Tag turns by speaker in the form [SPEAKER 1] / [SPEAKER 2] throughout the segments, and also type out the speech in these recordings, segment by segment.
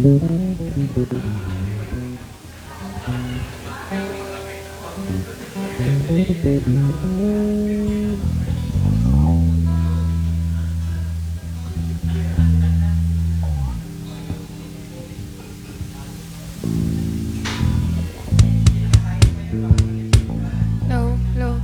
[SPEAKER 1] Low, low.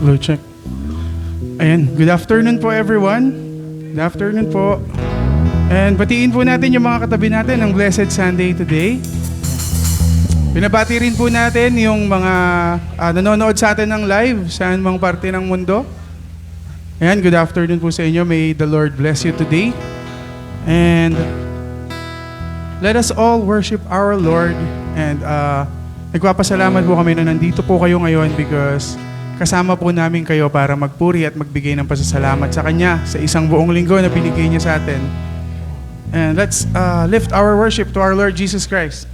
[SPEAKER 2] Low check. Ayan, good afternoon po everyone. Good afternoon po. And batiin po natin yung mga katabi natin ng Blessed Sunday today. Binabati rin po natin yung mga nanonood sa atin ng live saan mang parte ng mundo. Ayan, good afternoon po sa inyo. May the Lord bless you today. And let us all worship our Lord. And nagpapasalamat po kami na nandito po kayo ngayon because kasama po namin kayo para magpuri at magbigay ng pasasalamat sa Kanya sa isang buong linggo na binigay niya sa atin. And let's lift our worship to our Lord Jesus Christ.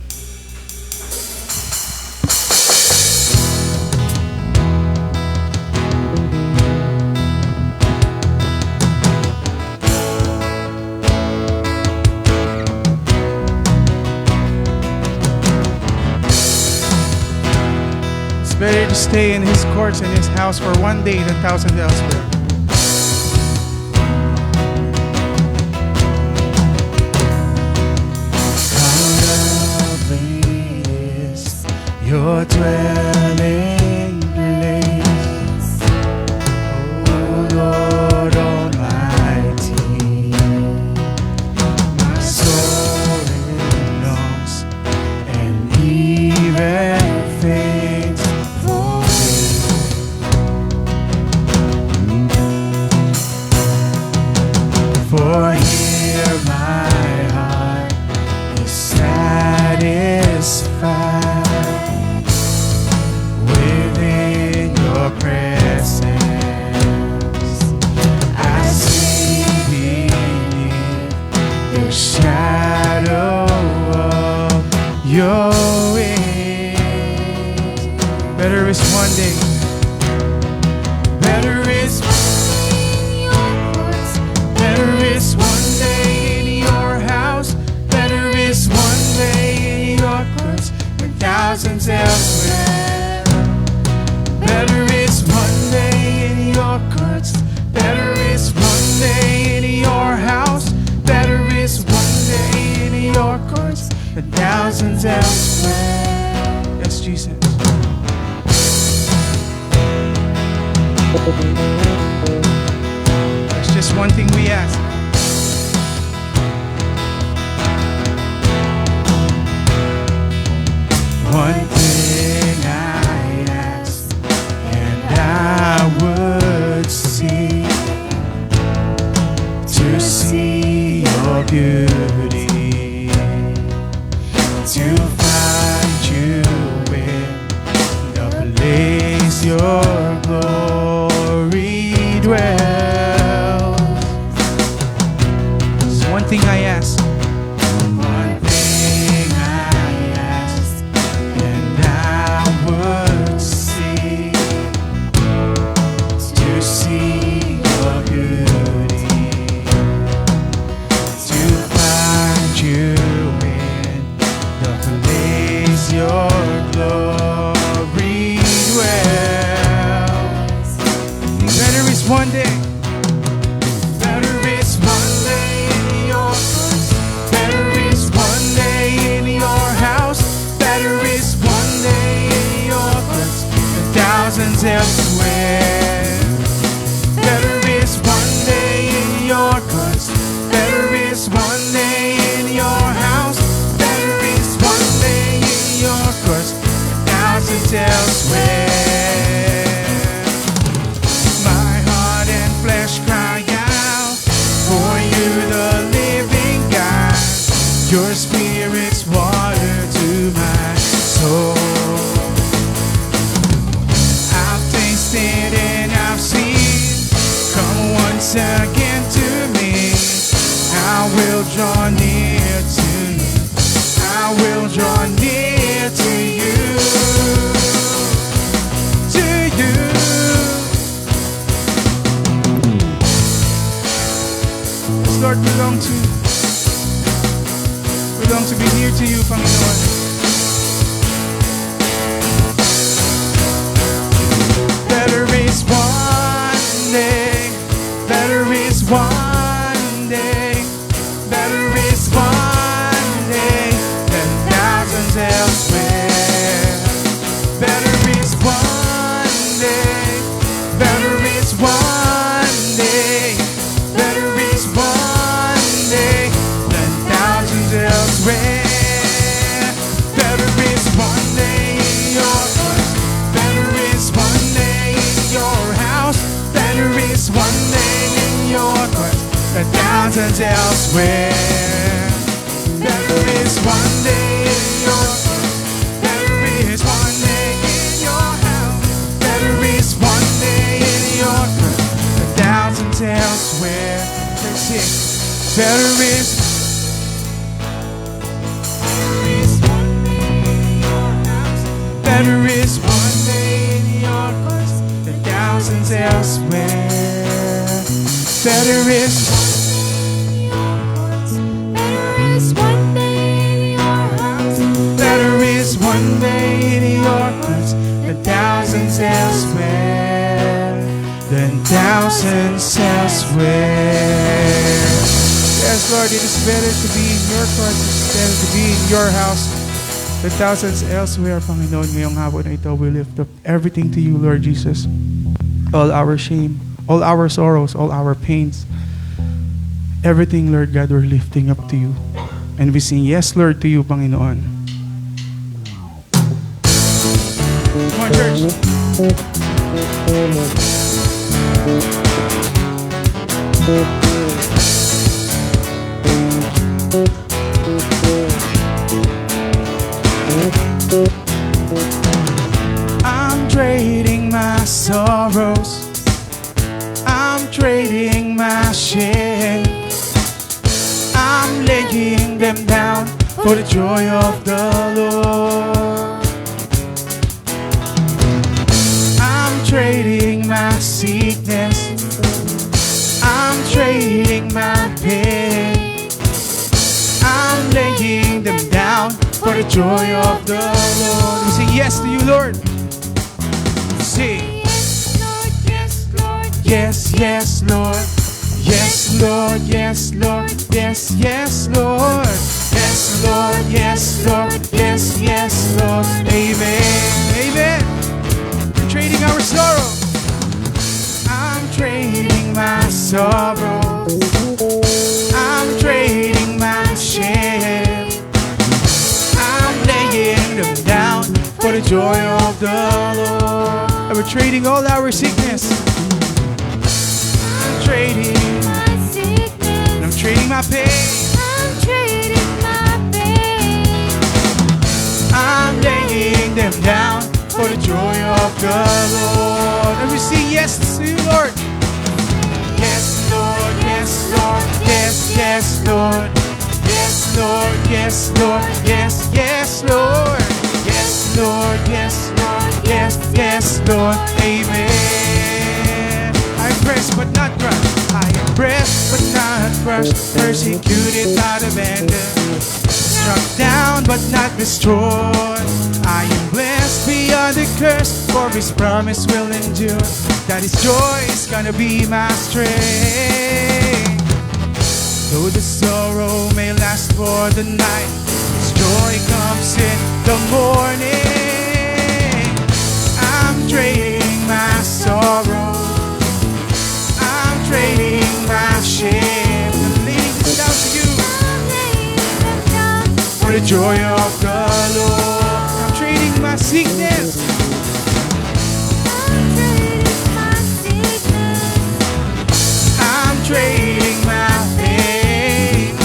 [SPEAKER 2] Better to stay in His courts and His house for one day than thousands elsewhere. How lovely is your dwelling place, O Lord Almighty. My soul longs and even faints. For here my heart is satisfied within your presence. I see beneath the shadow of your wings. Better is one day. Better is one day in your house. Better is one day in your courts than thousands elsewhere. Better is one day in your courts. Better is one day in your house. Better is one day in your courts than thousands elsewhere. Yes, Jesus. There's just one thing we ask. One thing I ask, and I would seek to see your beauty, to find you in the place your glory dwells. There's one thing I ask. One thing I ask, and I would seek to see your beauty, to find you in the place your glory dwells. Better is one day. Better is one day in your courts. Better is one day in your house. Better is one day in your courts than thousands elsewhere. Better is one day in your courts. once again to me. I will draw near to you. I will draw near to you. To you. Yes, Lord, we long to be near to you, Panginoon. Better is one day, better is one day, better is one day than thousands elsewhere. Better is one day, better is one day, better is one day than thousands elsewhere. Better is one day in your heart, better is one day in your house, better is one day in your heart than thousands elsewhere. Better is one day in your heart, better is one day in your house, better is one day in your heart than thousands elsewhere. Let's sing. Better is better is one day in your heart than thousands elsewhere. Better is
[SPEAKER 1] one day in your heart.
[SPEAKER 2] better is one day in your heart than thousands elsewhere. Than thousands elsewhere. Yes, Lord, it is better to be in your court. It is better to be in your house than thousands elsewhere, Panginoon. Ngayong hapon na ito, we lift up everything to you, Lord Jesus. All our shame, all our sorrows, all our pains. Everything, Lord God, we're lifting up to you. And we sing, yes, Lord, to you, Panginoon. Come on, church. I'm trading my sorrows, I'm trading my shame, I'm laying them down for the joy of the Lord. I'm trading my sickness, I'm trading my pain, I'm laying them down for the joy of the Lord. We say yes to you, Lord. Say yes, yes, Lord. Yes, Lord, yes, Lord, yes, yes, Lord. Yes, Lord, yes, Lord, yes, yes, Lord. Amen, amen. We're trading our sorrow. I'm trading my sorrow. I'm trading my shame. I'm laying them down for the joy of the Lord. And we're trading all our sickness. I'm trading.
[SPEAKER 1] My sickness.
[SPEAKER 2] And I'm trading my pain.
[SPEAKER 1] I'm trading my pain.
[SPEAKER 2] I'm laying them down for the joy of the Lord. And we sing yes to you, Lord. Yes, Lord, yes, Lord, yes, yes, Lord. Yes, Lord, yes, Lord, yes, yes, Lord. Yes, Lord, yes, Lord, yes, yes, Lord. Amen. I'm pressed but not crushed. I am pressed but not crushed. Persecuted, not abandoned. Struck down but not destroyed. I am blessed beyond the curse, for His promise will endure. That His joy is gonna be my strength. Though the sorrow may last for the night, His joy comes in the morning. I'm trading my sorrow, I'm trading my shame. I'm laying this down to you for the joy of the Lord. I'm trading my sickness.
[SPEAKER 1] I'm trading my sickness.
[SPEAKER 2] I'm trading my pain.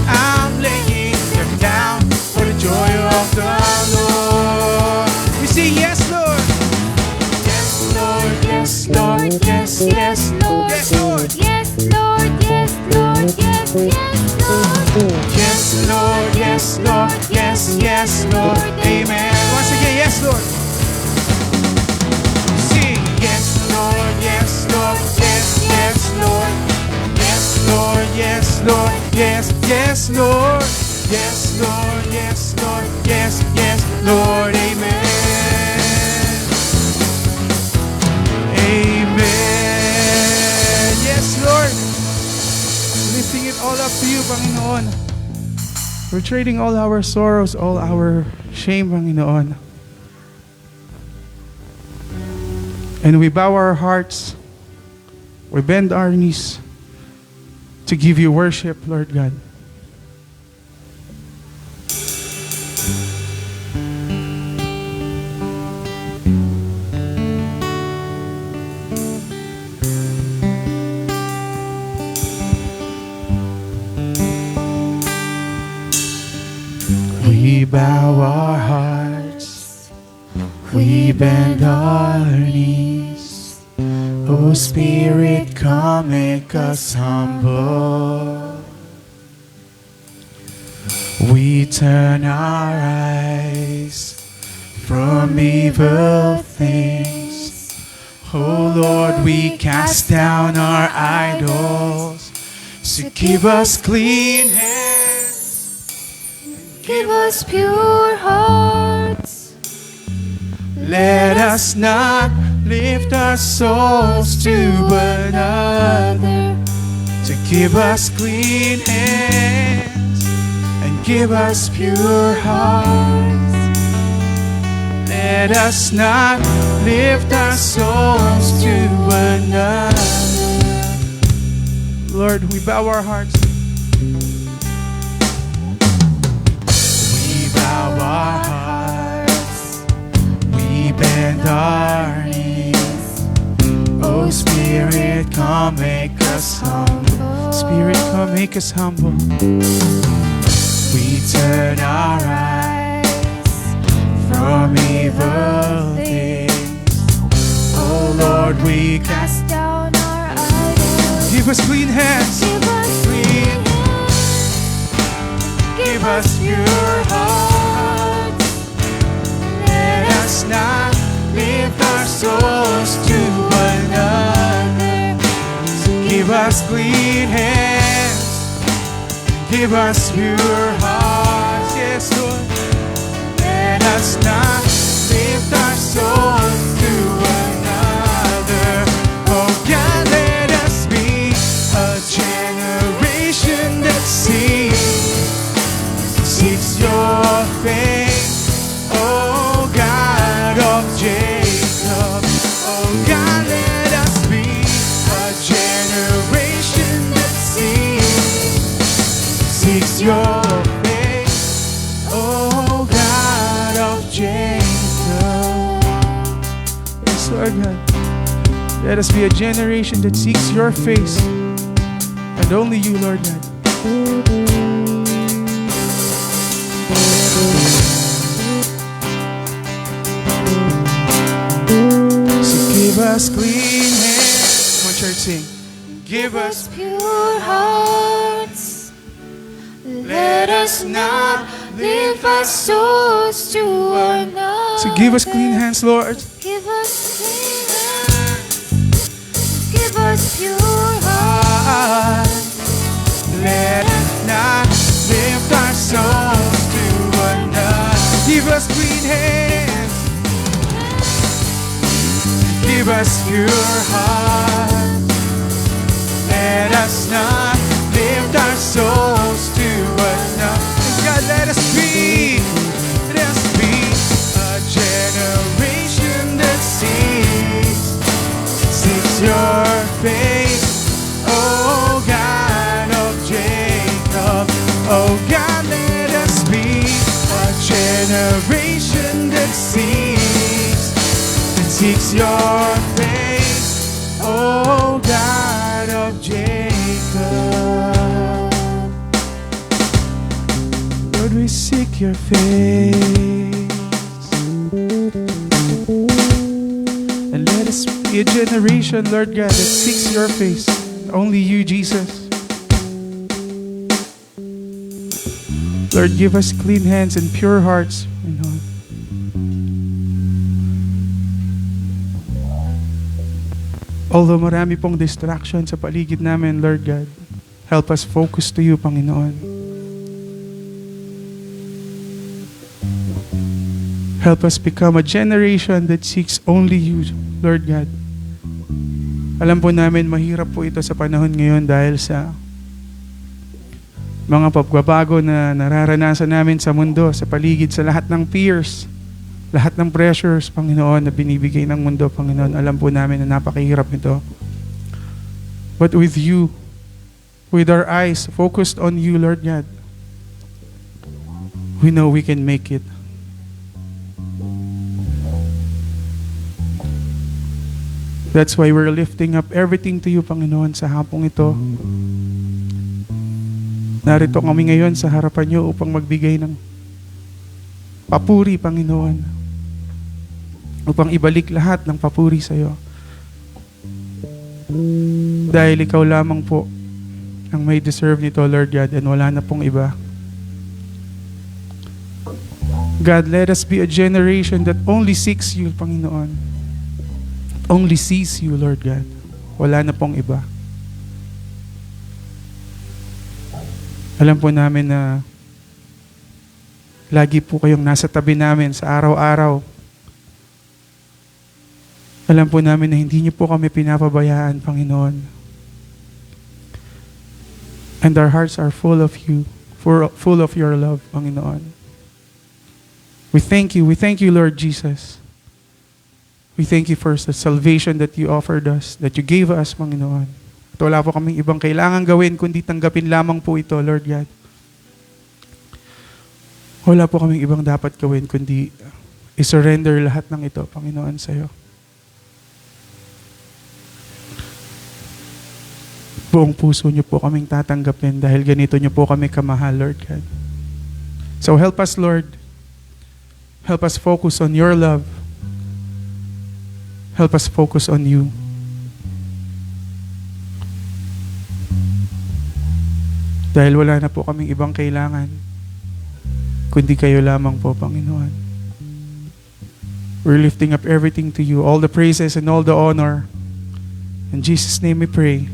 [SPEAKER 2] I'm laying them down for the joy of the Lord. We say yes, Lord. Yes, Lord. Yes, Lord. Yes, yes, Lord. Yes, Lord. yes, Lord. Amen. Once again, yes, Lord. Sing, yes, Lord, yes, Lord, yes, yes, Lord. Yes, Lord, yes, Lord, yes, yes, Lord. Yes, Lord, yes, Lord, yes, yes, Lord. Amen. Amen. Yes, Lord. Lifting it all up to you, Panginoon. We're trading all our sorrows, all our shame, Panginoon. And we bow our hearts. We bend our knees to give you worship, Lord God. We bow our hearts, we bend our knees. Oh Spirit, come make us humble. We turn our eyes from evil things. Oh Lord, we cast down our idols. So give us clean hands.
[SPEAKER 1] Give us pure hearts.
[SPEAKER 2] Let us not lift our souls to another. To give us clean hands and give us pure hearts. Let us not lift our souls to another. Lord, we bow our hearts. We bow our hearts. We bend our knees. Oh Spirit, come make us humble. Spirit, come make us humble. We turn our eyes from evil things. Oh Lord, we
[SPEAKER 1] Cast down our idols.
[SPEAKER 2] give us clean hands.
[SPEAKER 1] Give us
[SPEAKER 2] Clean.
[SPEAKER 1] Give us pure hearts.
[SPEAKER 2] Let us not lift our souls to another. Give us clean hands. Give us pure hearts. Yes, Lord. Let us not lift our souls to another. Oh God, let us be a generation that seeks your face. Oh God of Jacob. Oh God, let us be a generation that seeks your face. Oh God of Jacob. Yes, Lord God. Let us be a generation that seeks your face. And only you, Lord God. So give us clean hands. Come on, church, sing. Give us
[SPEAKER 1] pure hearts. Let us not lift our souls to another.
[SPEAKER 2] So give us clean hands, Lord.
[SPEAKER 1] Give us clean hands. Give us pure hearts.
[SPEAKER 2] Let us not lift our souls to another. Give us clean hands. Give us pure hearts. Let us not lift our souls to another. God, let us be a generation that seeks your face. Oh God of Jacob. Oh God, let us be a generation that seeks your face. Oh God of Jacob. Lord, we seek your face. And let us be a generation, Lord God, that seeks your face. Only you, Jesus. Lord, give us clean hands and pure hearts, Panginoon. Although marami pong distraction sa paligid namin, Lord God, help us focus to you, Panginoon. Help us become a generation that seeks only you, Lord God. Alam po namin, mahirap po ito sa panahon ngayon dahil sa mga pagbabago na nararanasan namin sa mundo, sa paligid, sa lahat ng fears, lahat ng pressures, Panginoon, na binibigay ng mundo, Panginoon. Alam po namin na napakahirap ito. But with you, with our eyes focused on you, Lord God, we know we can make it. That's why we're lifting up everything to you, Panginoon, sa hapong ito. Narito kami ngayon sa harapan niyo upang magbigay ng papuri, Panginoon. Upang ibalik lahat ng papuri sa iyo. Dahil ikaw lamang po ang may deserve nito, Lord God, and wala na pong iba. God, let us be a generation that only seeks you, Panginoon. Only sees you, Lord God. Wala na pong iba. Alam po namin na lagi po kayong nasa tabi namin sa araw-araw. Alam po namin na hindi niyo po kami pinapabayaan, Panginoon. And our hearts are full of you, full of your love, Panginoon. We thank you, Lord Jesus. We thank you for the salvation that you offered us, that you gave us, Panginoon. At wala po kaming ibang kailangan gawin kundi tanggapin lamang po ito, Lord God. Wala po kaming ibang dapat gawin kundi i-surrender lahat ng ito, Panginoon, sa iyo. Buong puso niyo po kaming tatanggapin dahil ganito niyo po kami kamahal, Lord God. So help us, Lord. Help us focus on your love. Help us focus on you. Dahil wala na po kaming ibang kailangan, kundi kayo lamang po, Panginoon. We're lifting up everything to you, all the praises and all the honor. In Jesus' name we pray.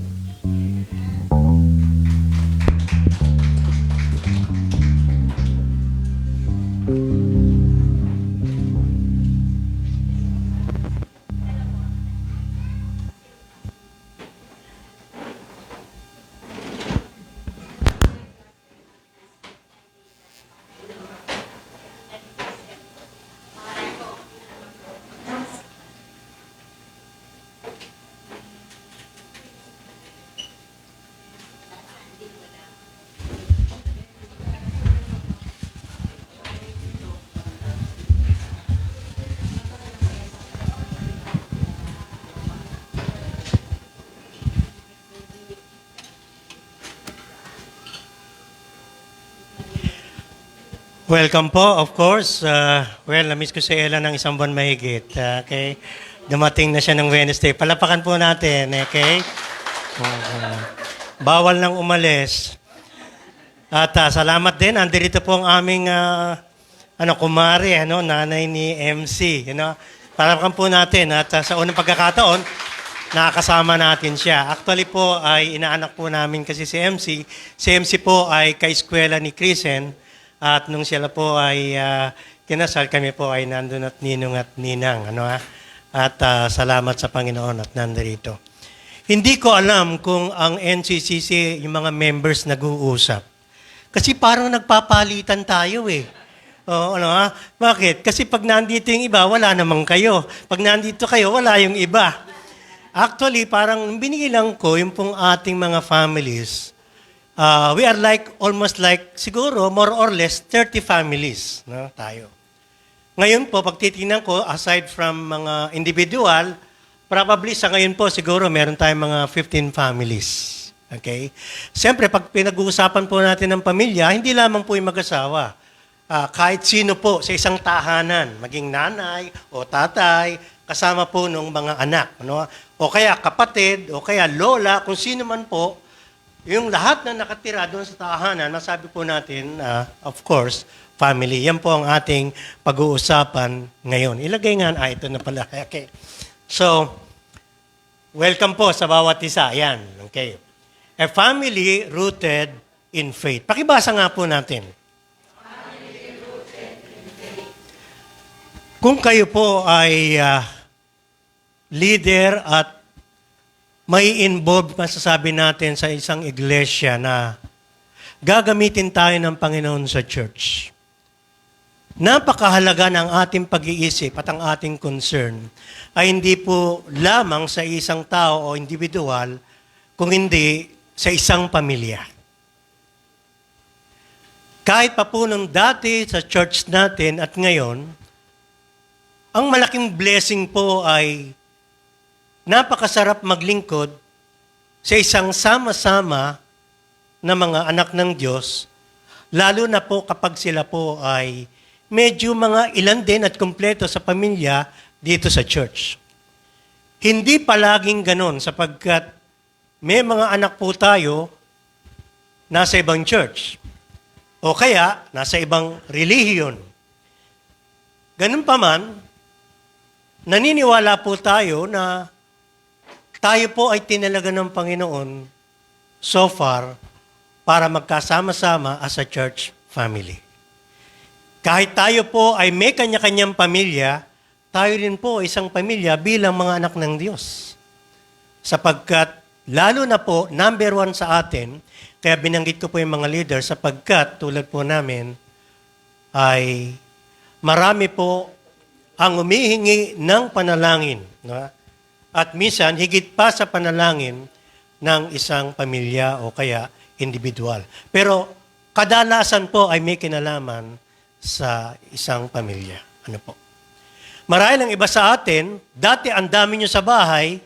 [SPEAKER 3] Welcome po, of course. Na-miss ko si Ella ng isang buwan mahigit. Okay? Dumating na siya ng Wednesday. Palapakan po natin, okay? Bawal nang umalis. At salamat din. Andirito po ang aming kumare, nanay ni MC. Palapakan po natin. At sa unang pagkakataon, nakakasama natin siya. Actually po ay inaanak po namin kasi si MC. Si MC po ay kaeskwela ni Krisen. At nung sila po ay kinasal, kami po ay nandun at ninong at ninang. At salamat sa Panginoon at nandito. Hindi ko alam kung ang NCCC, yung mga members nag-uusap. Kasi parang nagpapalitan tayo eh. Bakit? Kasi pag nandito yung iba, wala namang kayo. Pag nandito kayo, wala yung iba. Actually, parang binilang ko yung pong ating mga families. We are almost like, siguro, more or less, 30 families, tayo. Ngayon po, pag titingnan ko, aside from mga individual, probably sa ngayon po, siguro, meron tayong mga 15 families. Okay? Siyempre, pag pinag-uusapan po natin ng pamilya, hindi lamang po yung mag-asawa. Kahit sino po sa isang tahanan, maging nanay o tatay, kasama po ng mga anak. O kaya kapatid, o kaya lola, kung sino man po, yung lahat na nakatira doon sa tahanan, nasabi po natin, of course, family. Yan po ang ating pag-uusapan ngayon. Ilagay nga, ito na pala. Okay. So, welcome po sa bawat isa. Ayan. Okay. A family rooted in faith. Pakibasa nga po natin. Kung kayo po ay leader at may involved, masasabi natin, sa isang iglesia na gagamitin tayo ng Panginoon sa church. Napakahalaga ng ating pag-iisip at ang ating concern ay hindi po lamang sa isang tao o individual, kung hindi sa isang pamilya. Kahit pa po nung dati sa church natin at ngayon, ang malaking blessing po ay napakasarap maglingkod sa isang sama-sama na mga anak ng Diyos, lalo na po kapag sila po ay medyo mga ilan din at kumpleto sa pamilya dito sa church. Hindi palaging ganon sapagkat may mga anak po tayo nasa ibang church o kaya nasa ibang relihiyon. Ganun pa man, naniniwala po tayo na tayo po ay tinalaga ng Panginoon so far para magkasama-sama as a church family. Kahit tayo po ay may kanya-kanyang pamilya, tayo rin po isang pamilya bilang mga anak ng Diyos. Sapagkat, lalo na po, number one sa atin, kaya binanggit ko po yung mga leader, sapagkat tulad po namin, ay marami po ang humihingi ng panalangin. No? At minsan, higit pa sa panalangin ng isang pamilya o kaya individual. Pero kadalasan po ay may kinalaman sa isang pamilya. Ano po? Marahil ang iba sa atin, dati ang dami nyo sa bahay,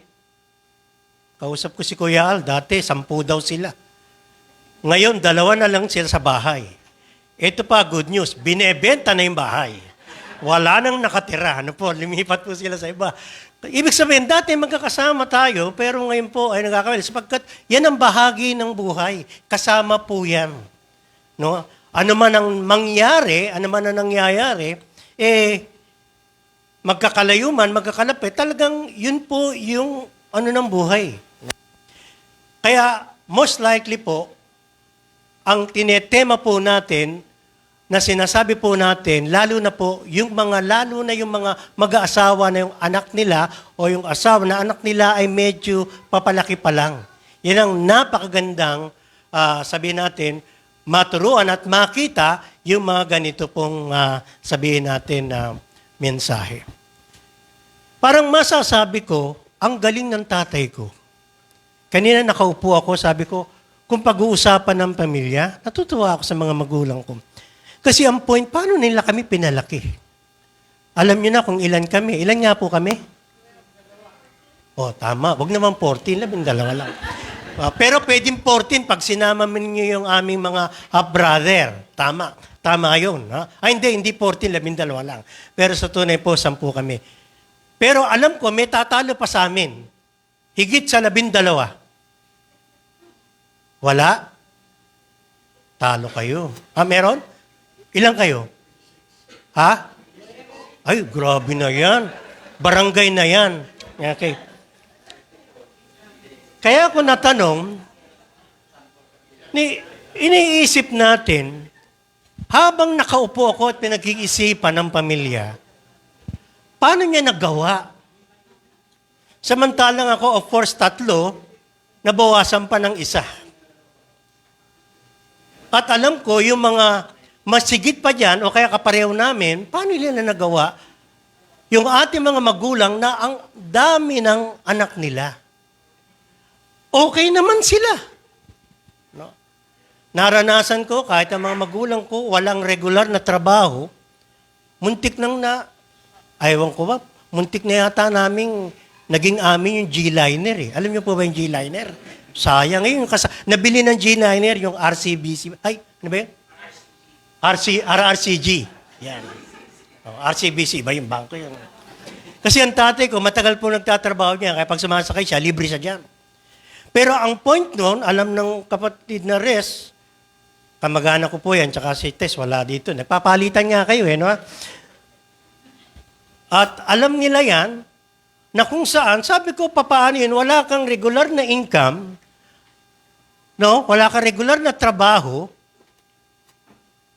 [SPEAKER 3] kausap ko si Kuya Al, dati 10 daw sila. Ngayon, 2 na lang sila sa bahay. Ito pa, good news, binebenta na yung bahay. Wala nang nakatira. Ano po, lumipat po sila sa iba. Ibig sabihin, dati magkakasama tayo, pero ngayon po ay nagkakawil. Sapagkat yan ang bahagi ng buhay. Kasama po yan. No? Ano man ang mangyari, ano man ang nangyayari, magkakalayo man, magkakalapit, talagang yun po yung ano ng buhay. Kaya, most likely po, ang tinetema po natin, na sinasabi po natin, lalo na yung mga mag-aasawa na yung anak nila o yung asawa na anak nila ay medyo papalaki pa lang. Yan ang napakagandang, sabihin natin, maturuan at makita yung mga ganito pong sabihin natin na mensahe. Parang masasabi ko, ang galing ng tatay ko. Kanina nakaupo ako, sabi ko, kung pag-uusapan ng pamilya, natutuwa ako sa mga magulang ko. Kasi ang point, paano nila kami pinalaki? Alam niyo na kung ilan kami. Ilan nga po kami? Oh, tama. Huwag naman 14, 12 lang. Pero pwedeng 14 pag sinama niyo yung aming mga brother. Tama. Tama yun. Ha? Hindi 14, 12 lang. Pero sa tunay po, 10 kami. Pero alam ko, may tatalo pa sa amin. Higit sa 12. Wala? Talo kayo. Meron? Ilan kayo? Ha? Ay, grabe na yan. Barangay na yan. Okay. Kaya ako natanong, iniisip natin, habang nakaupo ako at pinag-iisipan ng pamilya, paano niya nagawa? Samantalang ako, of course, 3, nabawasan pa ng 1. At alam ko, yung mga masigit pa dyan, o kaya kapareho namin, paano nila nagawa? Yung ating mga magulang na ang dami ng anak nila. Okay naman sila. No? Naranasan ko, kahit ang mga magulang ko, walang regular na trabaho, muntik nang ayaw ko ba, muntik na yata naming naging amin yung G-Liner eh. Alam niyo po ba yung G-Liner? Sayang ngayon. Nabili ng G-Liner yung RCBC. Ay, ano ba yun? RRCG. Yan. RCBC, iba yung bangko yun. Kasi ang tatay ko, matagal po nagtatrabaho niya, kaya pag sumasakay siya, libre siya dyan. Pero ang point noon, alam ng kapatid na Res, kamag-anak ko po yan, tsaka si Tess, wala dito. Nagpapalitan nga kayo, no? At alam nila yan, na kung saan, sabi ko, papaano yun, wala kang regular na income, no? Wala kang regular na trabaho,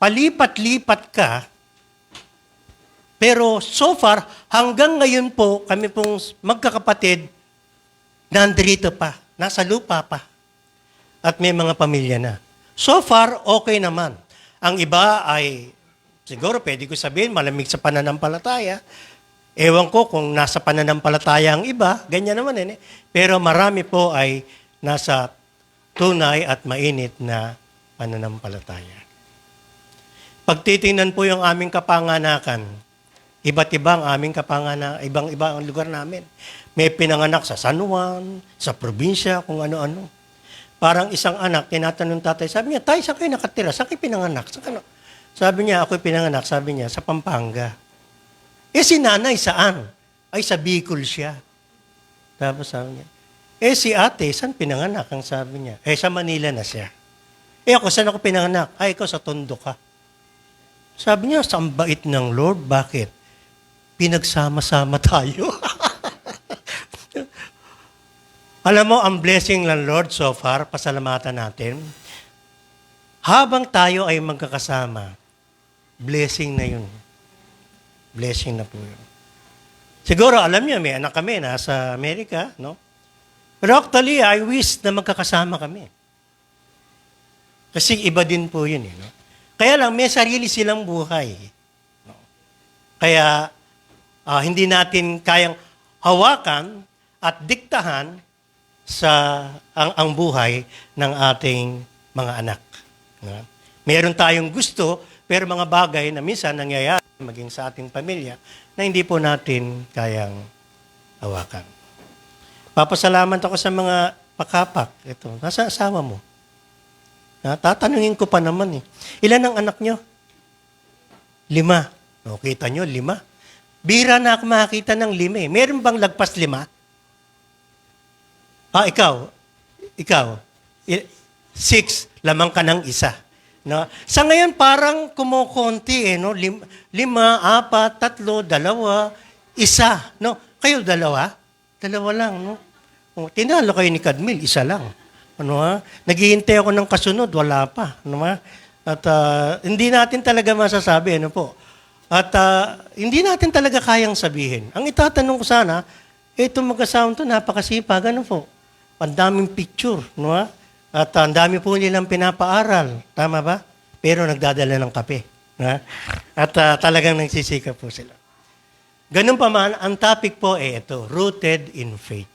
[SPEAKER 3] palipat-lipat ka, pero so far, hanggang ngayon po, kami pong magkakapatid, nandito pa, nasa lupa pa, at may mga pamilya na. So far, okay naman. Ang iba ay, siguro pwede ko sabihin, malamig sa pananampalataya. Ewan ko kung nasa pananampalataya ang iba, ganyan naman eh. Pero marami po ay nasa tunay at mainit na pananampalataya. Pagtitingnan po yung aming kapanganakan, iba't iba ang aming kapanganakan, ibang-iba ang lugar namin. May pinanganak sa San Juan, sa probinsya, kung ano-ano. Parang isang anak, tinatanong tatay, sabi niya, tay, saan kayo nakatira? Saan kayo pinanganak? Sabi niya, ako'y pinanganak, sabi niya, sa Pampanga. Si nanay, saan? Ay, sa Bicol siya. Tapos sabi niya, si ate, saan pinanganak? Ang sabi niya, sa Manila na siya. Ako, saan ako pinanganak? Ay, ikaw sa Tondo ka. Sabi niya, sa bait ng Lord, bakit? Pinagsama-sama tayo. Alam mo, ang blessing ng Lord so far, pasalamatan natin, habang tayo ay magkakasama, blessing na yun. Blessing na po yun. Siguro, alam niyo, may anak kami nasa Amerika, no? Pero actually, I wish na magkakasama kami. Kasi iba din po yun, no? Kaya lang, may sarili silang buhay. No? Kaya, hindi natin kayang hawakan at diktahan sa ang buhay ng ating mga anak. No? Meron tayong gusto, pero mga bagay na minsan nangyayari, maging sa ating pamilya, na hindi po natin kayang hawakan. Papasalamat ako sa mga pakapak. Ito, nasa asawa mo? Tatanungin ko pa naman eh. Ilan ang anak nyo? 5. O, kita nyo, 5. Bira na ako makakita ng 5 eh. Meron bang lagpas 5? Ikaw. 6, lamang ka ng 1. No? Sa ngayon, parang kumukonti, no? 5, 4, 3, 2, 1. No? Kayo 2? 2 lang, no? Tinalo kayo ni Kadmil, 1 lang. Ano ha? Naghihintay ako ng kasunod, wala pa. Ano ha? At hindi natin talaga masasabi, ano po? At hindi natin talaga kayang sabihin. Ang itatanong ko sana, itong mag-asawa to, napakasipag, ano po? Ang daming picture, no ha? At ang dami po nilang pinapaaral. Tama ba? Pero nagdadala ng kape. Ha? At talagang nagsisikap po sila. Ganun pa man, ang topic po ay ito, rooted in faith.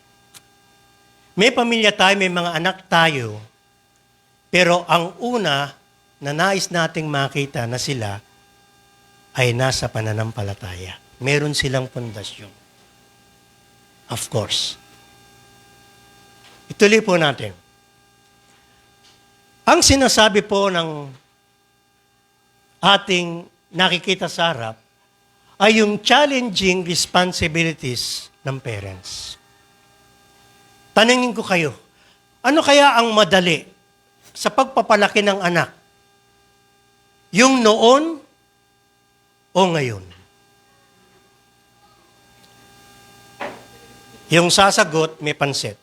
[SPEAKER 3] May pamilya tayo, may mga anak tayo, pero ang una na nais nating makita na sila ay nasa pananampalataya. Meron silang pundasyon. Of course. Ituloy po natin. Ang sinasabi po ng ating nakikita sa harap ay yung challenging responsibilities ng parents. Tanungin ko kayo, ano kaya ang madali sa pagpapalaki ng anak? Yung noon o ngayon? Yung sasagot, may pansit.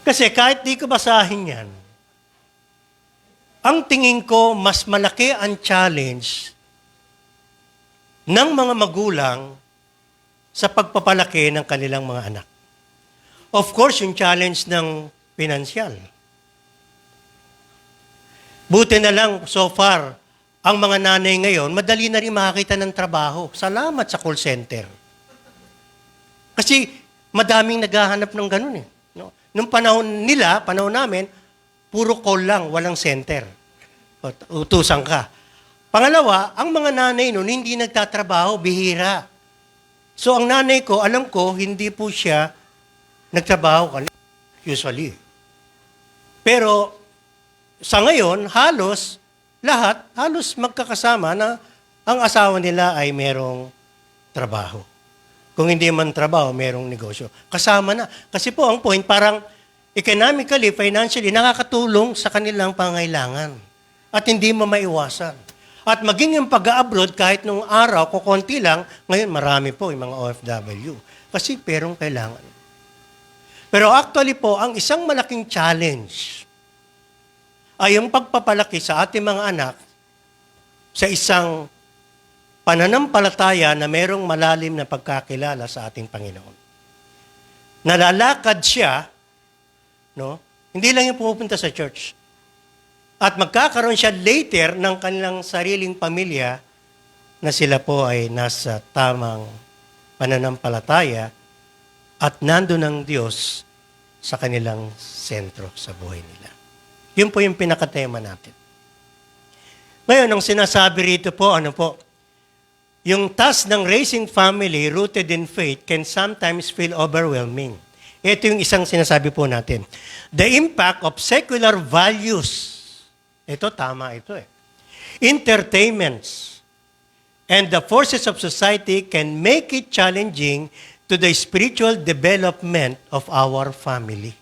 [SPEAKER 3] Kasi kahit di ko basahin yan, ang tingin ko, mas malaki ang challenge ng mga magulang sa pagpapalaki ng kanilang mga anak. Of course, yung challenge ng pinansyal. Buti na lang, so far, ang mga nanay ngayon, madali na rin makakita ng trabaho. Salamat sa call center. Kasi madaming naghahanap ng ganun eh. No? Nung panahon nila, panahon namin, puro call lang, walang center. Utusan ka. Pangalawa, ang mga nanay noon hindi nagtatrabaho, bihira. So ang nanay ko, alam ko, hindi po siya nagtrabaho usually. Pero sa ngayon, halos magkakasama na ang asawa nila ay merong trabaho. Kung hindi man trabaho, merong negosyo. Kasama na. Kasi po, ang point, parang economically, financially, nakakatulong sa kanilang pangailangan. At hindi mo maiwasan. At maging yung pag-abroad, kahit nung araw, kukunti lang, ngayon marami po yung mga OFW. Kasi perong kailangan. Pero actually po, ang isang malaking challenge ay yung pagpapalaki sa ating mga anak sa isang pananampalataya na merong malalim na pagkakilala sa ating Panginoon. Nalalakad siya, no? Hindi lang yung pumupunta sa church. At magkakaroon siya later ng kanilang sariling pamilya na sila po ay nasa tamang pananampalataya at nandun ang Diyos sa kanilang sentro sa buhay nila. Yun po yung pinakatema natin. Ngayon, ang sinasabi rito po, yung task ng raising family rooted in faith can sometimes feel overwhelming. Ito yung isang sinasabi po natin. The impact of secular values, ito tama ito entertainments, and the forces of society can make it challenging to the spiritual development of our family.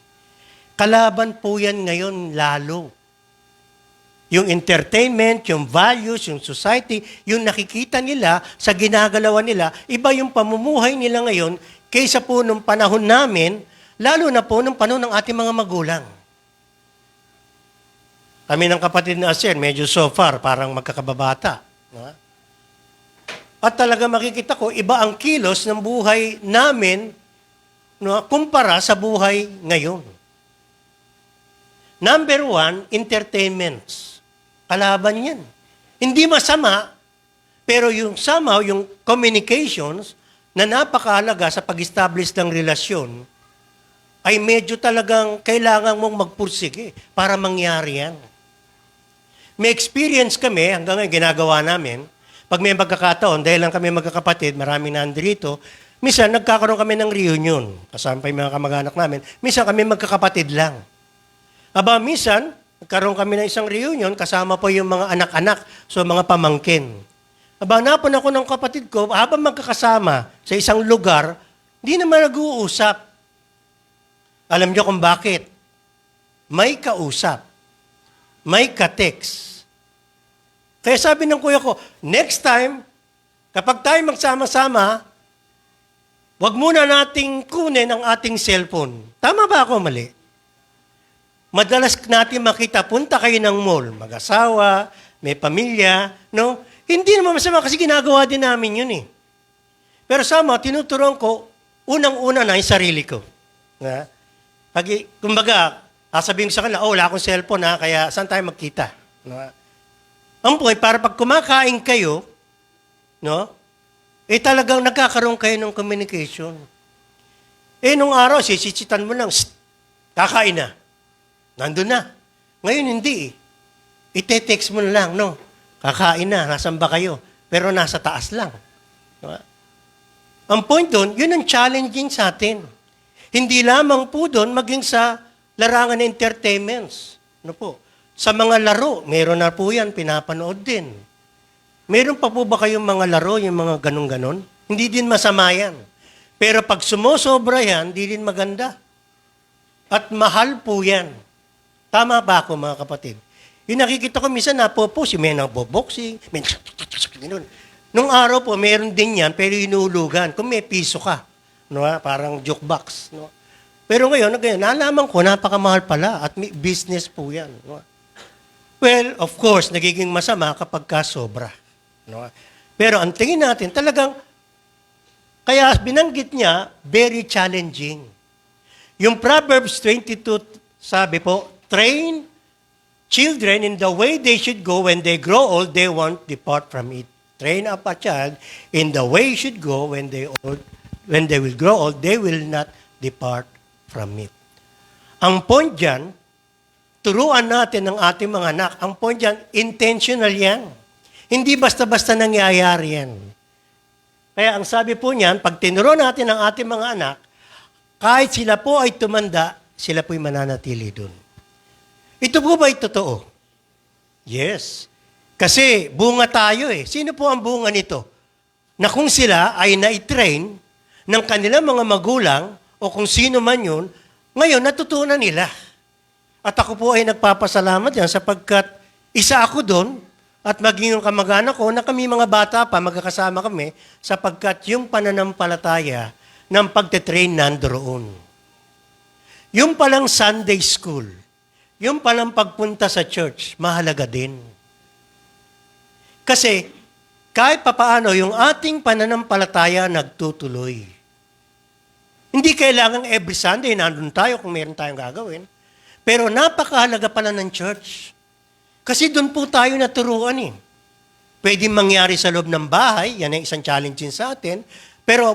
[SPEAKER 3] Kalaban po yan ngayon lalo. Yung entertainment, yung values, yung society, yung nakikita nila sa ginagalawan nila, iba yung pamumuhay nila ngayon kaysa po nung panahon namin, lalo na po nung panahon ng ating mga magulang. Kami ng kapatid na Asen, medyo so far, parang magkakababata. At talaga makikita ko, iba ang kilos ng buhay namin kumpara sa buhay ngayon. Number one, entertainments. Kalaban yan. Hindi masama, pero yung somehow, yung communications na napakahalaga sa pag-establish ng relasyon, ay medyo talagang kailangan mong magpursige para mangyari yan. May experience kami, hanggang ngayon ginagawa namin, pag may magkakataon, dahil lang kami magkakapatid, maraming nandito, minsan nagkakaroon kami ng reunion, kasama pa yung mga kamag-anak namin, minsan kami magkakapatid lang. Aba, minsan, nagkaroon kami ng isang reunion, kasama po yung mga anak-anak, so mga pamangkin. Aba, napon ako ng kapatid ko, habang magkakasama sa isang lugar, hindi naman nag-uusap. Alam niyo kung bakit? May kausap. May ka-text. Kaya sabi ng kuya ko, next time, kapag tayo magsama-sama, wag muna nating kunin ang ating cellphone. Tama ba ako mali? Madalas natin makita, punta kayo ng mall, mag-asawa, may pamilya, no? Hindi naman masama kasi ginagawa din namin yun eh. Pero sama, tinuturuan ko, unang-una na yung sarili ko. Kumbaga, sasabihin ko sa kanila, wala akong cellphone kaya saan tayo magkita? No? Ang point, para pag kumakain kayo, talagang nagkakaroon kayo ng communication. Nung araw, sisitsitan mo lang, kakain na. Nandun na. Ngayon, hindi. Ite-text mo na lang, kakain na, nasan ba kayo? Pero nasa taas lang. Diba? Ang point doon, yun ang challenging sa atin. Hindi lamang po doon, maging sa larangan ng entertainments. Sa mga laro, meron na po yan, pinapanood din. Meron pa po ba kayong mga laro, yung mga ganun-ganon? Hindi din masama yan. Pero pag sumusobra yan, hindi din maganda. At mahal po yan. Tama ba ako, mga kapatid? Yung nakikita ko, minsan napopost, may nagbo-boxing, may nung araw po, meron din yan, pero inuulugan. Kung may piso ka, parang jukebox. Pero ngayon, nalaman ko, napakamahal pala at may business po yan. Well, of course, nagiging masama kapag sobra. Pero ang tingin natin, talagang, kaya binanggit niya, very challenging. Yung Proverbs 22, sabi po, train children in the way they should go. When they grow old, they won't depart from it. Train up a child in the way he should go. When they will grow old, they will not depart from it. Ang point dyan, turuan natin ng ating mga anak. Ang point dyan, intentional yan. Hindi basta-basta nangyayari yan. Kaya ang sabi po niyan, pag tinuro natin ang ating mga anak, kahit sila po ay tumanda, sila po'y mananatili dun. Ito po ba ay totoo? Yes. Kasi bunga tayo eh. Sino po ang bunga nito? Na kung sila ay na-train ng kanilang mga magulang o kung sino man yun, ngayon natutunan nila. At ako po ay nagpapasalamat yan sapagkat isa ako doon at maging yung kamag-anak ko na kami mga bata pa, magkakasama kami sapagkat yung pananampalataya ng pagte-train nandoon. Yung palang Sunday school, yung palang pagpunta sa church, mahalaga din. Kasi kahit papaano yung ating pananampalataya nagtutuloy. Hindi kailangan every Sunday nandun tayo kung meron tayong gagawin. Pero napakahalaga pala ng church. Kasi doon po tayo naturuan eh. Pwede mangyari sa loob ng bahay, yan ang isang challenge din sa atin. Pero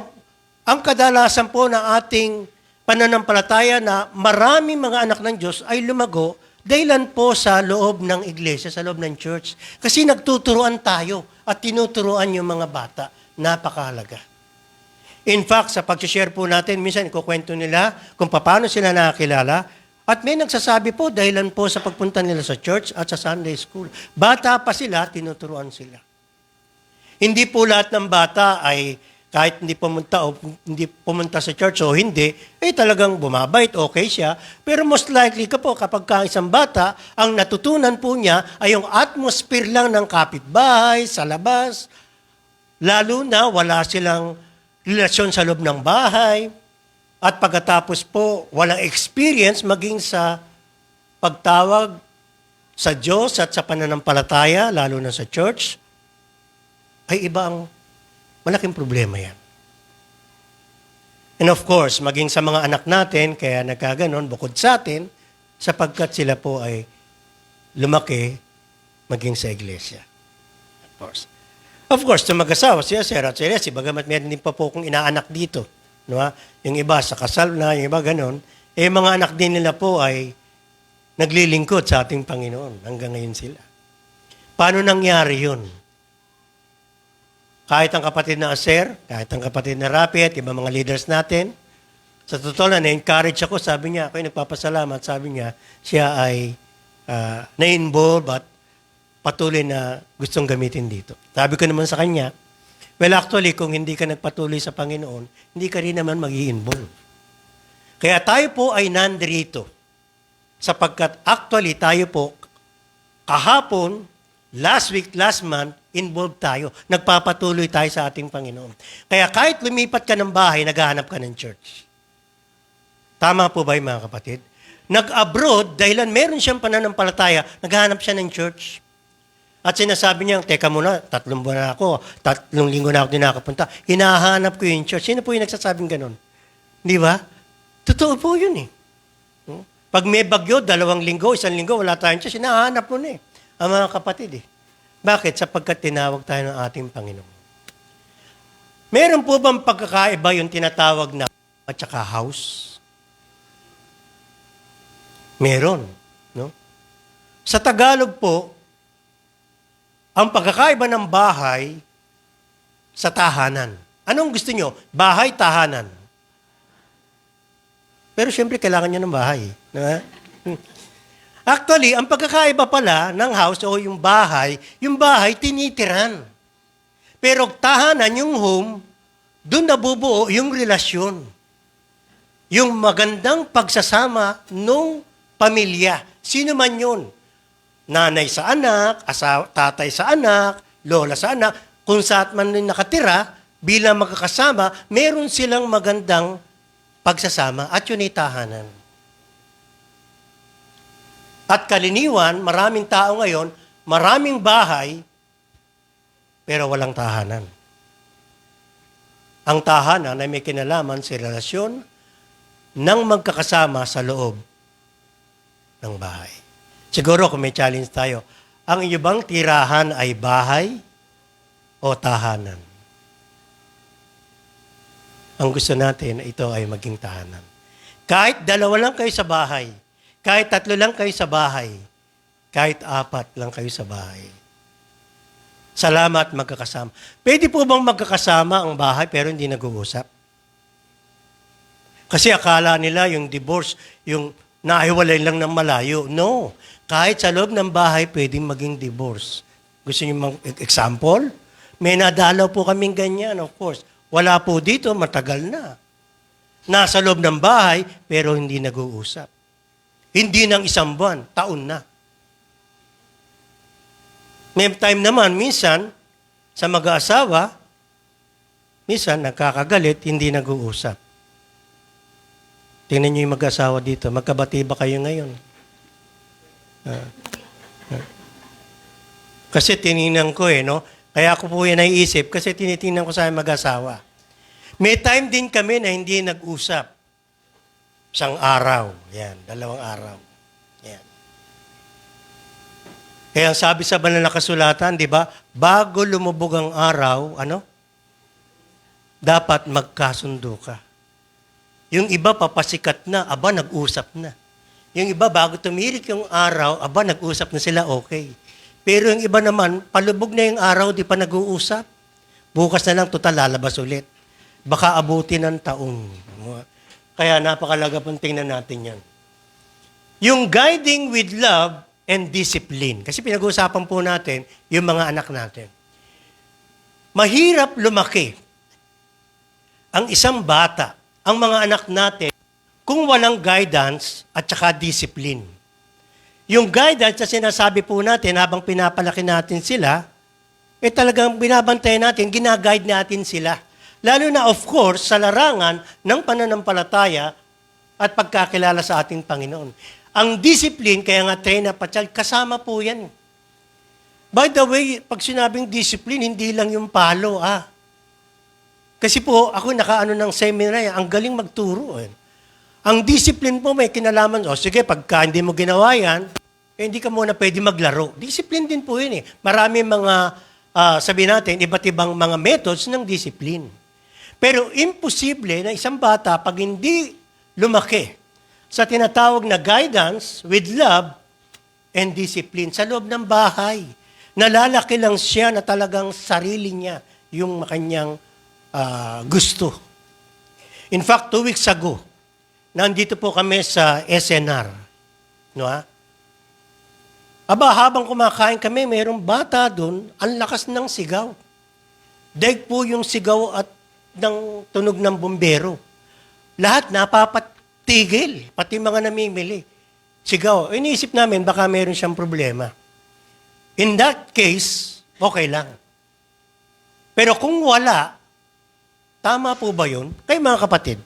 [SPEAKER 3] ang kadalasan po ng ating pananampalataya na maraming mga anak ng Diyos ay lumago dahilan po sa loob ng iglesia, sa loob ng church. Kasi nagtuturuan tayo at tinuturuan yung mga bata. Napakahalaga. In fact, sa pag-share po natin, minsan ikukwento nila kung paano sila nakakilala. At may nagsasabi po dahilan po sa pagpunta nila sa church at sa Sunday school. Bata pa sila, tinuturuan sila. Hindi po lahat ng bata ay kahit hindi pumunta sa church o hindi, ay talagang bumabait, okay siya. Pero most likely kapag isang bata, ang natutunan po niya ay yung atmosphere lang ng kapitbahay, sa labas. Lalo na wala silang relasyon sa loob ng bahay. At pagkatapos po, walang experience maging sa pagtawag sa Diyos at sa pananampalataya, lalo na sa church, ay iba ang malaking problema yan. And of course, maging sa mga anak natin, kaya nagkaganon, bukod sa atin, sapagkat sila po ay lumaki maging sa iglesia. Of course, sa mag-asawa, siya, Sir at Sir, bagamat meron din pa po kong inaanak dito. No? Yung iba sa kasal na, yung iba ganon, mga anak din nila po ay naglilingkod sa ating Panginoon. Hanggang ngayon sila. Paano nangyari yun? Kahit ang kapatid na Aser, kahit ang kapatid na Rapi at iba mga leaders natin, sa totoo na, na-encourage ako, sabi niya, ako'y nagpapasalamat, sabi niya, siya ay na-involve at patuloy na gustong gamitin dito. Sabi ko naman sa kanya, well, actually, kung hindi ka nagpatuloy sa Panginoon, hindi ka rin naman mag-i-involve. Kaya tayo po ay nandito. Sapagkat actually, tayo po, kahapon, last week, last month, involved tayo. Nagpapatuloy tayo sa ating Panginoon. Kaya kahit lumipat ka ng bahay, naghahanap ka ng church. Tama po ba yung mga kapatid? Nag-abroad, dahilan meron siyang pananampalataya, naghahanap siya ng church. At sinasabi niya, teka muna, 3 buwan na ako, 3 linggo na ako din nakapunta. Hinahanap ko yung church. Sino po yung nagsasabing ganun? Di ba? Totoo po yun eh. Pag may bagyo, 2 linggo, 1 linggo, wala tayong church, hinahanap mo na eh. Ang mga kapatid eh. Bakit? Sapagkat tinawag tayo ng ating Panginoon. Meron po bang pagkakaiba yung tinatawag na at saka house? Meron. No? Sa Tagalog po, ang pagkakaiba ng bahay sa tahanan. Anong gusto nyo? Bahay, tahanan. Pero siyempre, kailangan nyo ng bahay. Diba? Actually, ang pagkakaiba pala ng house o yung bahay tinitiran. Pero tahanan, yung home, doon nabubuo yung relasyon. Yung magandang pagsasama ng pamilya. Sino man yun? Nanay sa anak, tatay sa anak, lola sa anak, kung saan man nakatira, bilang magkakasama, meron silang magandang pagsasama at yun ay tahanan. At kaliniwan, maraming tao ngayon, maraming bahay, pero walang tahanan. Ang tahanan ay may kinalaman sa relasyon ng magkakasama sa loob ng bahay. Siguro kung may challenge tayo, ang iyo bang tirahan ay bahay o tahanan? Ang gusto natin, ito ay maging tahanan. Kahit 2 lang kayo sa bahay, kahit 3 lang kayo sa bahay, kahit 4 lang kayo sa bahay. Salamat magkakasama. Pwede po bang magkakasama ang bahay pero hindi nag-uusap? Kasi akala nila yung divorce, yung nahiwalay lang ng malayo. No. Kahit sa loob ng bahay, pwedeng maging divorce. Gusto niyo example? May nadalaw po kaming ganyan, of course. Wala po dito, matagal na. Nasa loob ng bahay, pero hindi nag-uusap. Hindi ng isang buwan, taon na. May time naman, minsan, sa mag-aasawa, minsan nagkakagalit, hindi nag-uusap. Tingnan niyo yung mag-aasawa dito. Magkabati ba kayo ngayon? Kasi tinignan ko no? Kaya ako po yan naiisip kasi tinitingnan ko sa mag-asawa. May time din kami na hindi nag-usap. Isang araw. Yan, 2 araw. Yan. Kaya sabi sa banal na kasulatan, di ba? Bago lumubog ang araw, dapat magkasundo ka. Yung iba papasikat na, aba nag-usap na. Yung iba bago tumirik yung araw, aba nag-usap na sila, okay. Pero yung iba naman, palubog na yung araw, di pa nag-uusap. Bukas na lang, total, lalabas ulit. Baka abutin ng taong. Kaya napakalaga pong tingnan natin yan. Yung guiding with love and discipline. Kasi pinag-uusapan po natin yung mga anak natin. Mahirap lumaki ang isang bata, ang mga anak natin, kung walang guidance at saka discipline. Yung guidance na sinasabi po natin habang pinapalaki natin sila, talagang binabantayan natin, ginaguide natin sila. Lalo na of course sa larangan ng pananampalataya at pagkakilala sa ating Panginoon. Ang discipline, kaya nga train up a child, kasama po yan. By the way, pag sinabing discipline, hindi lang yung palo, Kasi po, ako nakaano ng seminar, ang galing magturo. Ang discipline po may kinalaman, sige, pagka hindi mo ginawa yan, hindi ka muna pwede maglaro. Discipline din po yun Marami mga, sabi natin, iba't ibang mga methods ng discipline. Pero imposible na isang bata, pag hindi lumaki sa tinatawag na guidance with love and discipline sa loob ng bahay, nalalaki lang siya na talagang sarili niya yung kanyang gusto. In fact, 2 weeks ago, nandito po kami sa SNR. Habang kumakain kami, mayroong bata doon, ang lakas ng sigaw. Daig po yung sigaw at ng tunog ng bumbero. Lahat napapatigil, pati mga namimili. Sigaw. Iniisip namin, baka meron siyang problema. In that case, okay lang. Pero kung wala, tama po ba yun? Kayo mga kapatid,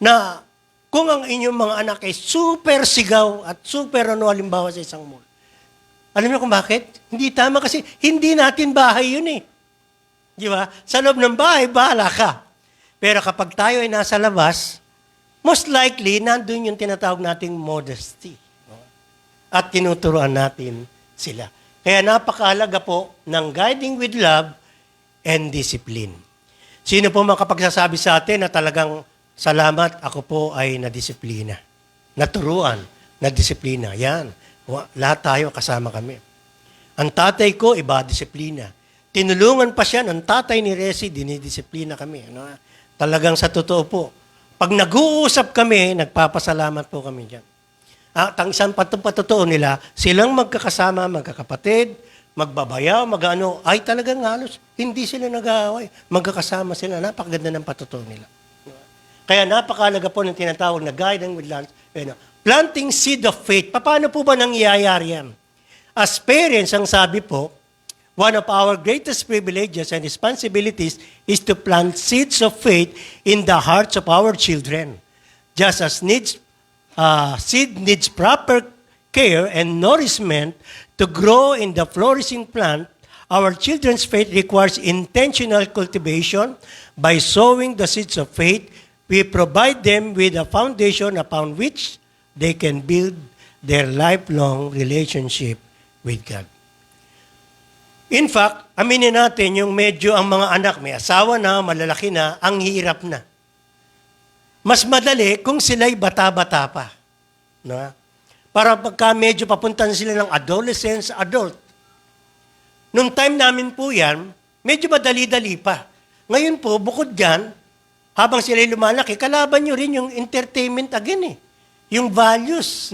[SPEAKER 3] na kung ang inyong mga anak ay super sigaw at super halimbawa sa isang mall. Alam niyo kung bakit? Hindi tama kasi hindi natin bahay yun Di ba? Sa loob ng bahay, bahala ka. Pero kapag tayo ay nasa labas, most likely, nandun yung tinatawag nating modesty. At tinuturuan natin sila. Kaya napakahalaga po ng guiding with love and discipline. Sino po makapagsasabi sa atin na talagang salamat, ako po ay nadisiplina. Naturuan, nadisiplina. Yan. Lahat tayo kasama kami. Ang tatay ko, iba disiplina. Tinulungan pa siya ng tatay ni Resi, dinidisiplina kami. Talagang sa totoo po. Pag nag-uusap kami, nagpapasalamat po kami dyan. At ang isang patotoo nila, silang magkakasama, magkakapatid, magbabayaw, ay talagang halos, hindi sila nag-aaway. Magkakasama sila, napakaganda ng patotoo nila. Kaya napakalaga po ng tinatawag na guiding with love. Planting seed of faith. Paano po ba nangyayari yan? As parents, ang sabi po, one of our greatest privileges and responsibilities is to plant seeds of faith in the hearts of our children. Just as seed needs proper care and nourishment to grow in the flourishing plant, our children's faith requires intentional cultivation. By sowing the seeds of faith, we provide them with a foundation upon which they can build their lifelong relationship with God. In fact, aminin natin yung medyo ang mga anak, may asawa na, malalaki na, ang hirap na. Mas madali kung sila'y bata-bata pa. Para pagka medyo papuntan sila ng adolescence, adult. Nung time namin po yan, medyo madali-dali pa. Ngayon po, bukod dyan, habang sila'y lumalaki, kalaban nyo rin yung entertainment again Yung values,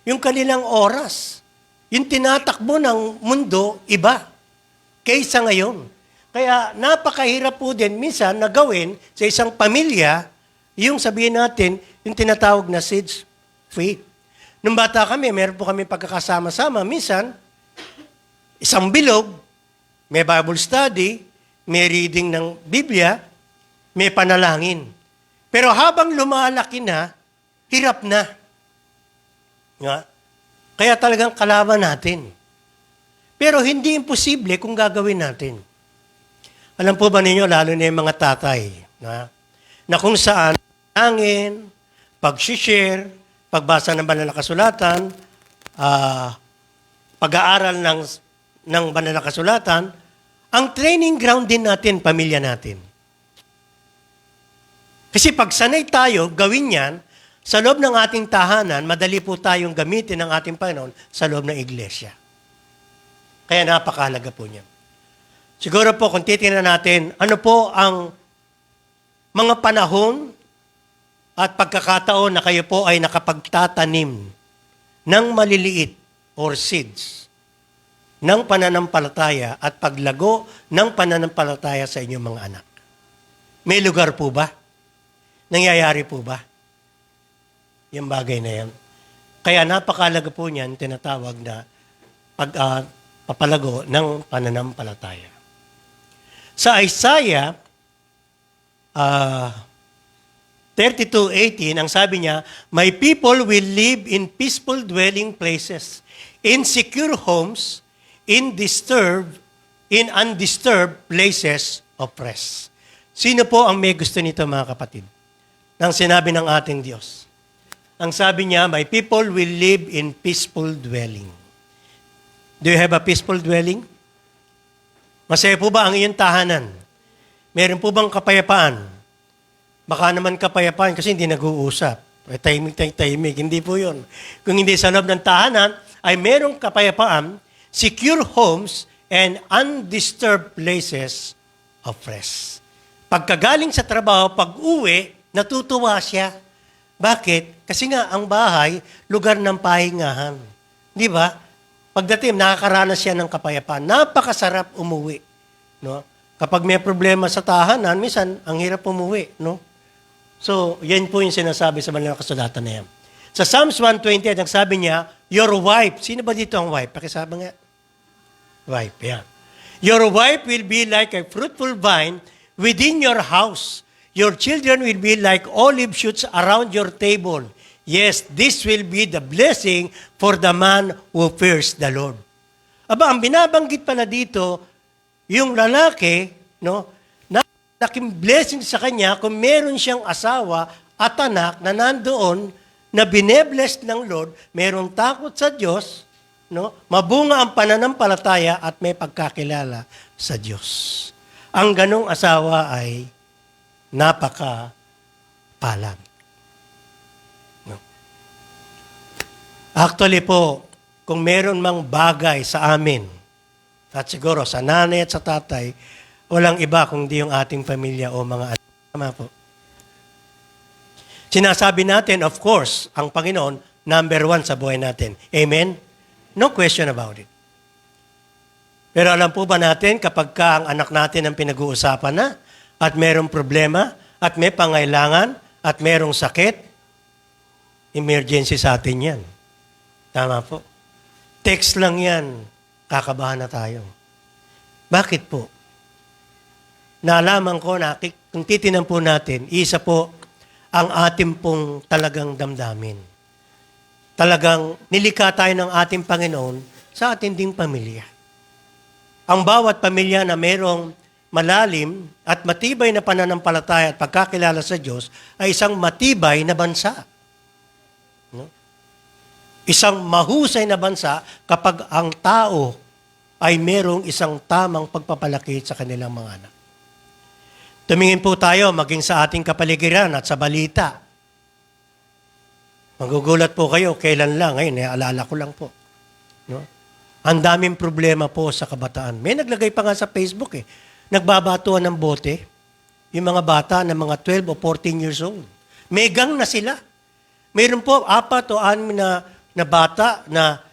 [SPEAKER 3] yung kanilang oras. Yung tinatakbo ng mundo, iba. Kaysa ngayon. Kaya napakahirap po din minsan na gawin sa isang pamilya yung sabihin natin, yung tinatawag na seeds faith. Nung bata kami, meron po kami pagkakasama-sama. Minsan, isang bilog, may Bible study, may reading ng Biblia, may panalangin. Pero habang lumalaki na, hirap na. Nga? Kaya talagang kalaban natin. Pero hindi imposible kung gagawin natin. Alam po ba ninyo, lalo na yung mga tatay, na kung saan hangin, pag-share, pagbasa ng banal na kasulatan, pag-aaral ng banal na kasulatan, ang training ground din natin, pamilya natin. Kasi pag sanay tayo, gawin yan, sa loob ng ating tahanan, madali po tayong gamitin ng ating Panginoon sa loob ng iglesia. Kaya napakahalaga po niyan. Siguro po, kung titingnan natin, ano po ang mga panahon at pagkakataon na kayo po ay nakapagtatanim ng maliliit or seeds ng pananampalataya at paglago ng pananampalataya sa inyong mga anak. May lugar po ba? Nangyayari po ba? Yung bagay na yan. Kaya napakalaga po niyan, tinatawag na papalago ng pananampalataya. Sa Isaiah 32:18, ang sabi niya, "My people will live in peaceful dwelling places, in secure homes, in undisturbed places of rest." Sino po ang may gusto nito, mga kapatid? Nang sinabi ng ating Diyos. Ang sabi niya, "My people will live in peaceful dwelling." Do you have a peaceful dwelling? Masaya po ba ang iyong tahanan? Meron po bang kapayapaan? Baka naman kapayapaan kasi hindi nag-uusap. Tahimik. Hindi po yun. Kung hindi sa loob ng tahanan, ay merong kapayapaan, secure homes, and undisturbed places of rest. Pagkagaling sa trabaho, pag-uwi, natutuwa siya. Bakit? Kasi nga, ang bahay, lugar ng pahingahan. Di ba? Pagdating, nakakaranas siya ng kapayapaan. Napakasarap umuwi. No? Kapag may problema sa tahanan, minsan, ang hirap umuwi. No? So, yan po yung sinasabi sa banal na kasulatan na yan. Sa Psalms 128, ang sabi niya, your wife. Sino ba dito ang wife? Pakisabi nga. Wife, yan. Your wife will be like a fruitful vine within your house. Your children will be like olive shoots around your table. Yes, this will be the blessing for the man who fears the Lord. Aba, ang binabanggit pala dito, yung lalaki, no, laking blessing sa kanya kung meron siyang asawa at anak na nandoon na binebless ng Lord, merong takot sa Diyos, no? Mabunga ang pananampalataya at may pagkakilala sa Diyos. Ang ganong asawa ay napaka-palad. No? Actually po, kung meron mang bagay sa amin, at siguro sa nanay at sa tatay, walang iba kundi yung ating pamilya o mga anak. Tama po. Sinasabi natin, of course, ang Panginoon, number 1 sa buhay natin. Amen? No question about it. Pero alam po ba natin, kapag ang anak natin ang pinag-uusapan na, at merong problema, at may pangailangan, at merong sakit, emergency sa atin yan. Tama po. Text lang yan, kakabahan na tayo. Bakit po? Naalaman ko na kung titinan po natin, isa po ang ating pong talagang damdamin. Talagang nilikha tayo ng ating Panginoon sa ating ding pamilya. Ang bawat pamilya na merong malalim at matibay na pananampalataya at pagkakilala sa Diyos ay isang matibay na bansa. No? Isang mahusay na bansa kapag ang tao ay merong isang tamang pagpapalaki sa kanilang mga anak. Tumingin po tayo maging sa ating kapaligiran at sa balita. Magugulat po kayo, kailan lang, ngayon, naalala ko lang po. No? Ang daming problema po sa kabataan. May naglagay pa nga sa Facebook nagbabatuan ng bote, yung mga bata na mga 12 o 14 years old. May gang na sila. Mayroon po 4 o 6 na bata na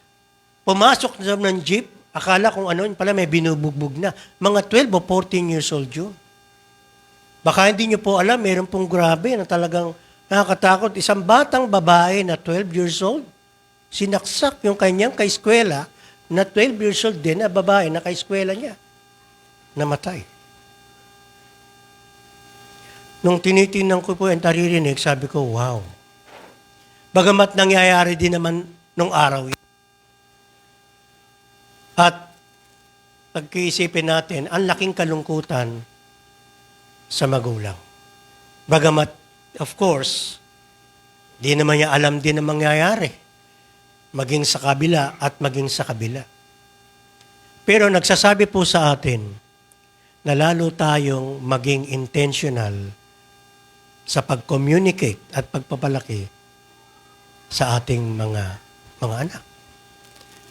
[SPEAKER 3] pumasok ng jeep Akala kung ano, yun pala may binubugbog na. Mga 12 o 14 years old yun. Baka hindi nyo po alam, meron pong grabe na talagang nakakatakot. Isang batang babae na 12 years old, sinaksak yung kanyang kaeskwela na 12 years old din na babae na kaeskwela niya. Namatay. Nung tinitingnan ko po yung naririnig, sabi ko, wow. Bagamat nangyayari din naman nung araw yun. At pagkiisipin natin, ang laking kalungkutan sa magulang. Bagamat, of course, di naman niya alam din ang mangyayari. Maging sa kabila at maging sa kabila. Pero nagsasabi po sa atin na lalo tayong maging intentional sa pag-communicate at pagpapalaki sa ating mga anak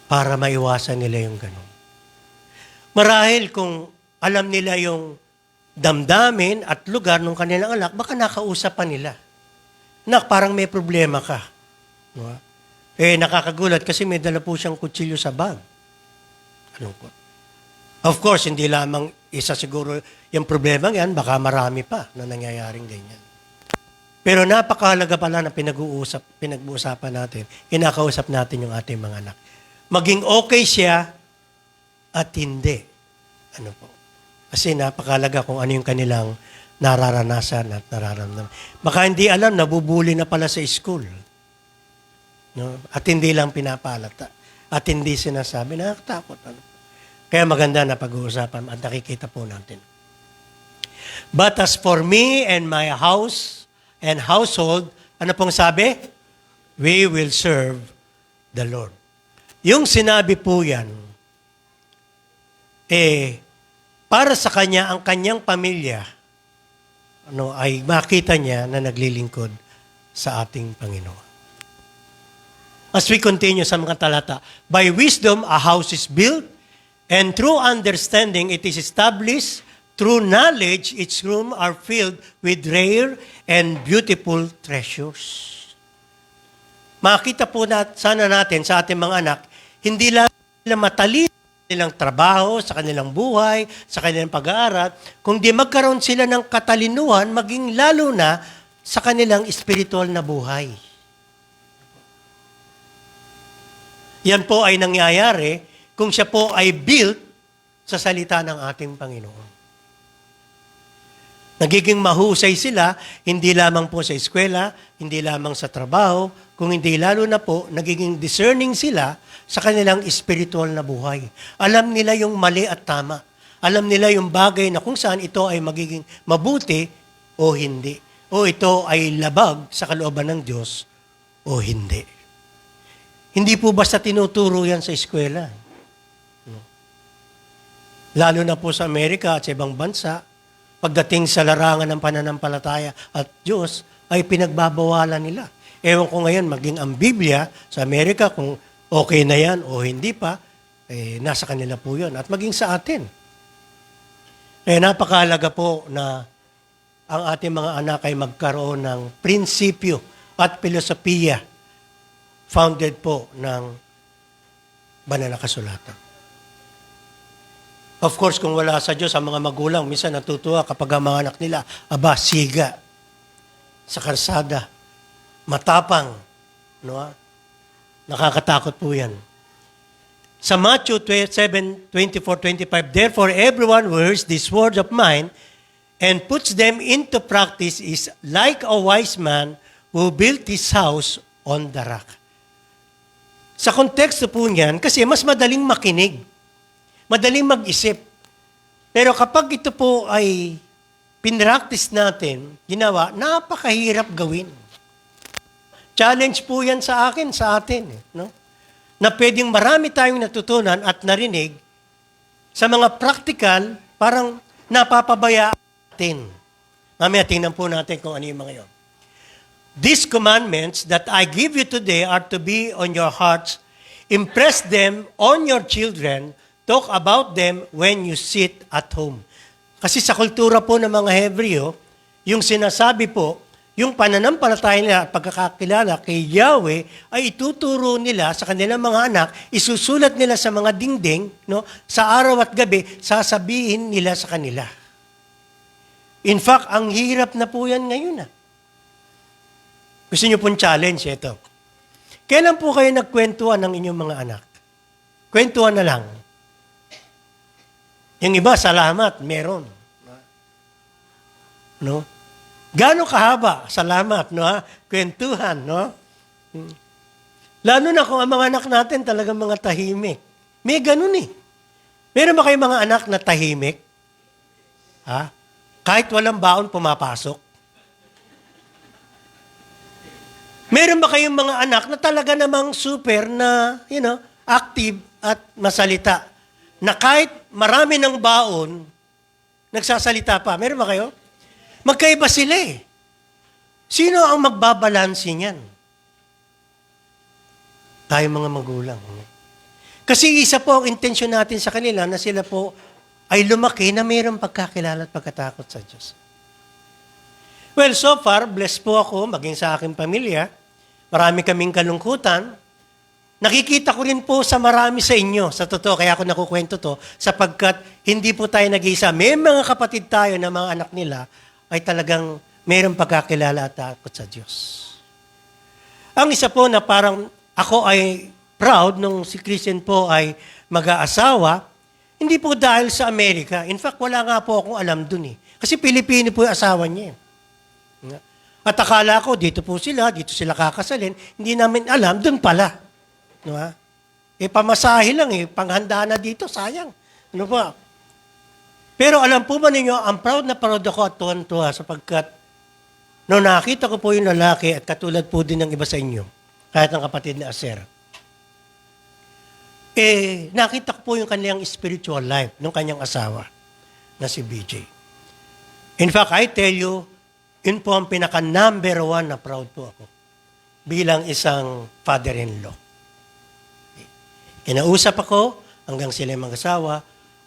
[SPEAKER 3] para maiwasan nila yung ganun. Marahil kung alam nila yung damdamin at lugar ng kanilang anak, baka nakausap pa nila. Nak, parang may problema ka. No? Nakakagulat kasi may dala po siyang kutsilyo sa bag. Anong ko? Of course, hindi lamang isa siguro yung problema yan, baka marami pa na nangyayaring ganyan. Pero napakahalaga pala na pinag-uusapan natin, kinakausap natin yung ating mga anak. Maging okay siya at hindi. Ano po? Kasi napakahalaga kung ano yung kanilang nararanasan at nararamdaman. Baka hindi alam, nabubuli na pala sa school. No? At hindi lang pinapalata. At hindi sinasabi, nakakatakot. Ano? Kaya maganda na pag-uusapan at nakikita po natin. But as for me and my house and household, ano pong sabi? We will serve the Lord. Yung sinabi po yan, para sa kanya, ang kanyang pamilya, ay makita niya na naglilingkod sa ating Panginoon. As we continue sa mga talata, by wisdom a house is built, and through understanding it is established, through knowledge its rooms are filled with rare and beautiful treasures. Makita po sana natin sa ating mga anak, hindi lang sila matalino sa kanilang trabaho, sa kanilang buhay, sa kanilang pag-aaral, kundi magkaroon sila ng katalinuhan, maging lalo na sa kanilang spiritual na buhay. Yan po ay nangyayari kung siya po ay built sa salita ng ating Panginoon. Nagiging mahusay sila, hindi lamang po sa eskwela, hindi lamang sa trabaho, kung hindi lalo na po, nagiging discerning sila sa kanilang spiritual na buhay. Alam nila yung mali at tama. Alam nila yung bagay na kung saan ito ay magiging mabuti o hindi. O ito ay labag sa kalooban ng Diyos o hindi. Hindi po basta tinuturo yan sa eskwela. Lalo na po sa Amerika at sa ibang bansa, pagdating sa larangan ng pananampalataya at Diyos, ay pinagbabawalan nila. Ewan ko ngayon, maging ang Biblia sa Amerika, kung okay na yan o hindi pa, nasa kanila po yun. At maging sa atin. Napakahalaga po na ang ating mga anak ay magkaroon ng prinsipyo at filosofiya founded po ng banal na kasulatan. Of course, kung wala sa Diyos, ang mga magulang, minsan natutuwa kapag ang mga anak nila, siga, sa kalsada, matapang, no? Nakakatakot po yan. Sa Matthew 7:24-25, therefore everyone who hears these words of mine and puts them into practice is like a wise man who built his house on the rock. Sa konteksto po niyan, kasi mas madaling makinig, madaling mag-isip. Pero kapag ito po ay pinractice natin, ginawa, napakahirap gawin. Challenge po yan sa akin, sa atin. No? Na pwedeng marami tayong natutunan at narinig sa mga practical, parang napapabaya natin. Mamaya tingnan po natin kung ano yung mga yun. These commandments that I give you today are to be on your hearts. Impress them on your children. Talk about them when you sit at home. Kasi sa kultura po ng mga Hebreo, yung sinasabi po, yung pananampalataya nila at pagkakakilala kay Yahweh ay ituturo nila sa kanilang mga anak, isusulat nila sa mga dingding, no? Sa araw at gabi, sasabihin nila sa kanila. In fact, ang hirap na po yan ngayon. Gusto niyo pong challenge ito. Kailan po kayo nagkwentuhan ng inyong mga anak? Kwentuhan na lang. Yung iba, salamat, meron. No? Gaano kahaba? Salamat, no? Kwentuhan, no? Lalo na kung ang mga anak natin talagang mga tahimik. May ganun eh. Meron ba kayong mga anak na tahimik? Ha? Kahit walang baon, pumapasok? Meron ba kayong mga anak na talaga namang super na, active at masalita? Na kahit marami ng baon, nagsasalita pa. Meron ba kayo? Magkaiba sila eh. Sino ang magbabalansi niyan? Tayo mga magulang. Kasi isa po ang intensyon natin sa kanila na sila po ay lumaki na mayroong pagkakilala at pagkatakot sa Diyos. Well, so far, blessed po ako, maging sa aking pamilya. Marami kaming kalungkutan. Nakikita ko rin po sa marami sa inyo, sa totoo, kaya ako nakukwento to, sapagkat hindi po tayo nag-iisa. May mga kapatid tayo na mga anak nila ay talagang mayroong pagkakilala at takot sa Diyos. Ang isa po na parang ako ay proud nung si Christian po ay mag-aasawa, hindi po dahil sa Amerika. In fact, wala nga po akong alam dun eh. Kasi Pilipino po yung asawa niya. At akala ko, dito sila kakasalin. Hindi namin alam, dun pala. No, ha? Pamasahe lang panghanda na dito, sayang. Ano ba? Pero alam po ba ninyo, ang proud ako at tuwan-tuwa sapagkat no nakita ko po yung lalaki at katulad po din ng iba sa inyo, kahit ang kapatid ni Aser. Nakita ko po yung kanyang spiritual life ng kanyang asawa na si BJ. In fact, I tell you, yun po ang pinaka-number 1 na proud po ako bilang isang father-in-law. Kinausap ako hanggang sila mag-asawa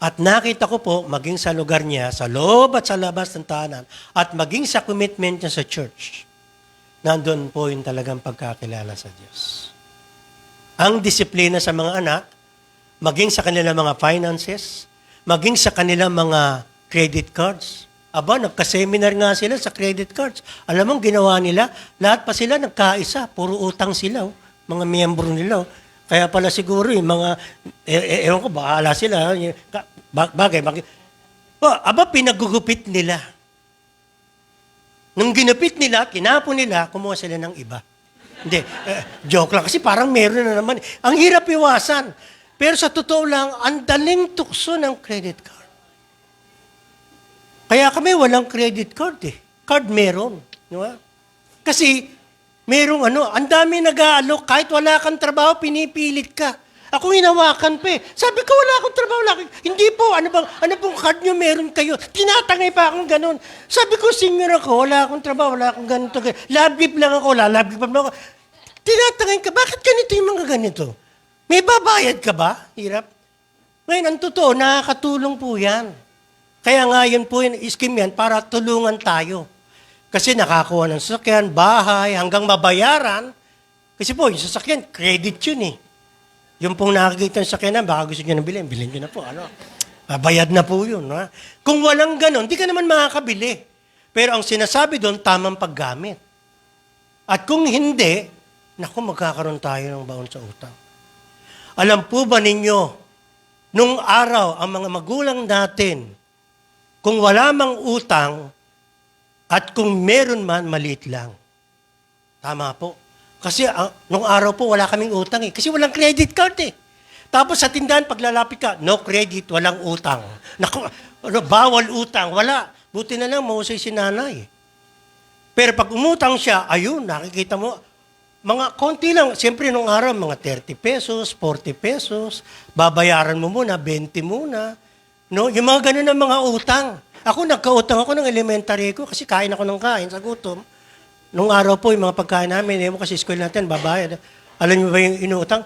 [SPEAKER 3] at nakita ko po maging sa lugar niya, sa loob at sa labas ng tahanan at maging sa commitment niya sa church. Nandun po yung talagang pagkakilala sa Diyos. Ang disiplina sa mga anak, maging sa kanilang mga finances, maging sa kanilang mga credit cards. Aba, nagka-seminar nga sila sa credit cards. Alam mo, ginawa nila, lahat pa sila nagkaisa, puro utang sila, mga miyembro nila. Kaya pala siguro yung mga, ewan ko, bahala sila. Bagay. Aba, pinagugupit nila. Nung ginupit nila, kinapon nila, kumuha sila ng iba. Hindi, joke lang. Kasi parang meron na naman. Ang hirap iwasan. Pero sa totoo lang, ang daling tukso ng credit card. Kaya kami walang credit card eh. Card meron. Di ba? Kasi, merong ang dami nag-aalok. Kahit wala kang trabaho, pinipilit ka. Ako hinawakan pa eh. Sabi ko, wala akong trabaho. Hindi po, ano pong card nyo meron kayo? Tinatangay pa akong ganun. Sabi ko, senior ako, wala akong trabaho, wala akong ganito. Labgip lang ako, lalabgip lang ako. Tinatangay ka, bakit ganito yung mga ganito? May babayad ka ba? Hirap. Ngayon, ang totoo, nakakatulong po yan. Kaya nga yun po yung scheme yan para tulungan tayo. Kasi nakakuha ng sasakyan, bahay, hanggang mabayaran. Kasi po, yung sasakyan, credit yun eh. Yung pong nakakita ng sasakyan, baka gusto nyo na bilhin nyo na po. Bayad na po yun. Ha? Kung walang ganon, di ka naman makakabili. Pero ang sinasabi doon, tamang paggamit. At kung hindi, naku, magkakaroon tayo ng baon sa utang. Alam po ba ninyo, nung araw, ang mga magulang natin, kung wala mang utang, at kung meron man, maliit lang. Tama po. Kasi nung araw po, wala kaming utang eh. Kasi walang credit card eh. Tapos sa tindahan, paglalapit ka, no credit, walang utang. Naku, bawal utang, wala. Buti na lang, mahusay si nanay. Pero pag umutang siya, ayun, nakikita mo, mga konti lang. Siyempre, nung araw, mga 30 pesos, 40 pesos, babayaran mo muna, 20 muna. No? Yung mga ganun ng mga utang. Ako, nagkautang ako ng elementary ko kasi kain ako ng kain sa gutom. Nung araw po, yung mga pagkain namin, mo kasi school natin, babayad. Alam niyo ba yung inuutang?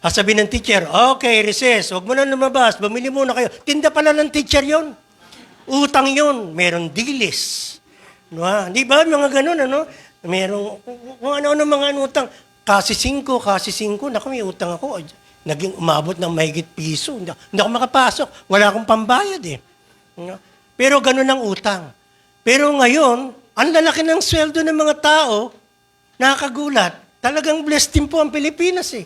[SPEAKER 3] Sabi ng teacher, okay, recess, huwag mo na lumabas, bumili muna kayo. Tinda pala ng teacher yon. Utang yon, meron dilis. No, di ba? Mga ganun, ano? Merong, kung ano-ano mga utang. Kasi 5. Naku, may utang ako. Naging umabot ng mahigit piso. Hindi ako makapasok. Wala akong pambayad eh. No? Pero ganun ang utang. Pero ngayon, ang lalaki ng sweldo ng mga tao, nakakagulat. Talagang blessed din po ang Pilipinas eh.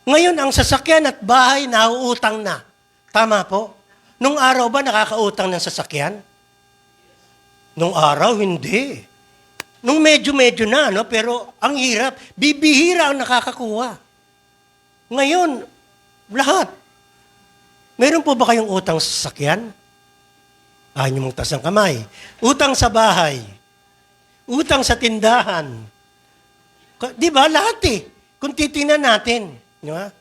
[SPEAKER 3] Ngayon, ang sasakyan at bahay nauutang na. Tama po? Nung araw ba nakakautang ng sasakyan? Nung araw, hindi. Nung medyo-medyo na, no? Pero ang hirap. Bibihira ang nakakakuha. Ngayon, lahat. Meron po ba kayong utang sa sasakyan? Ayaw niyo mong taas ng kamay. Utang sa bahay. Utang sa tindahan. Di ba? Lahat eh. Kung titingnan natin. Di ba?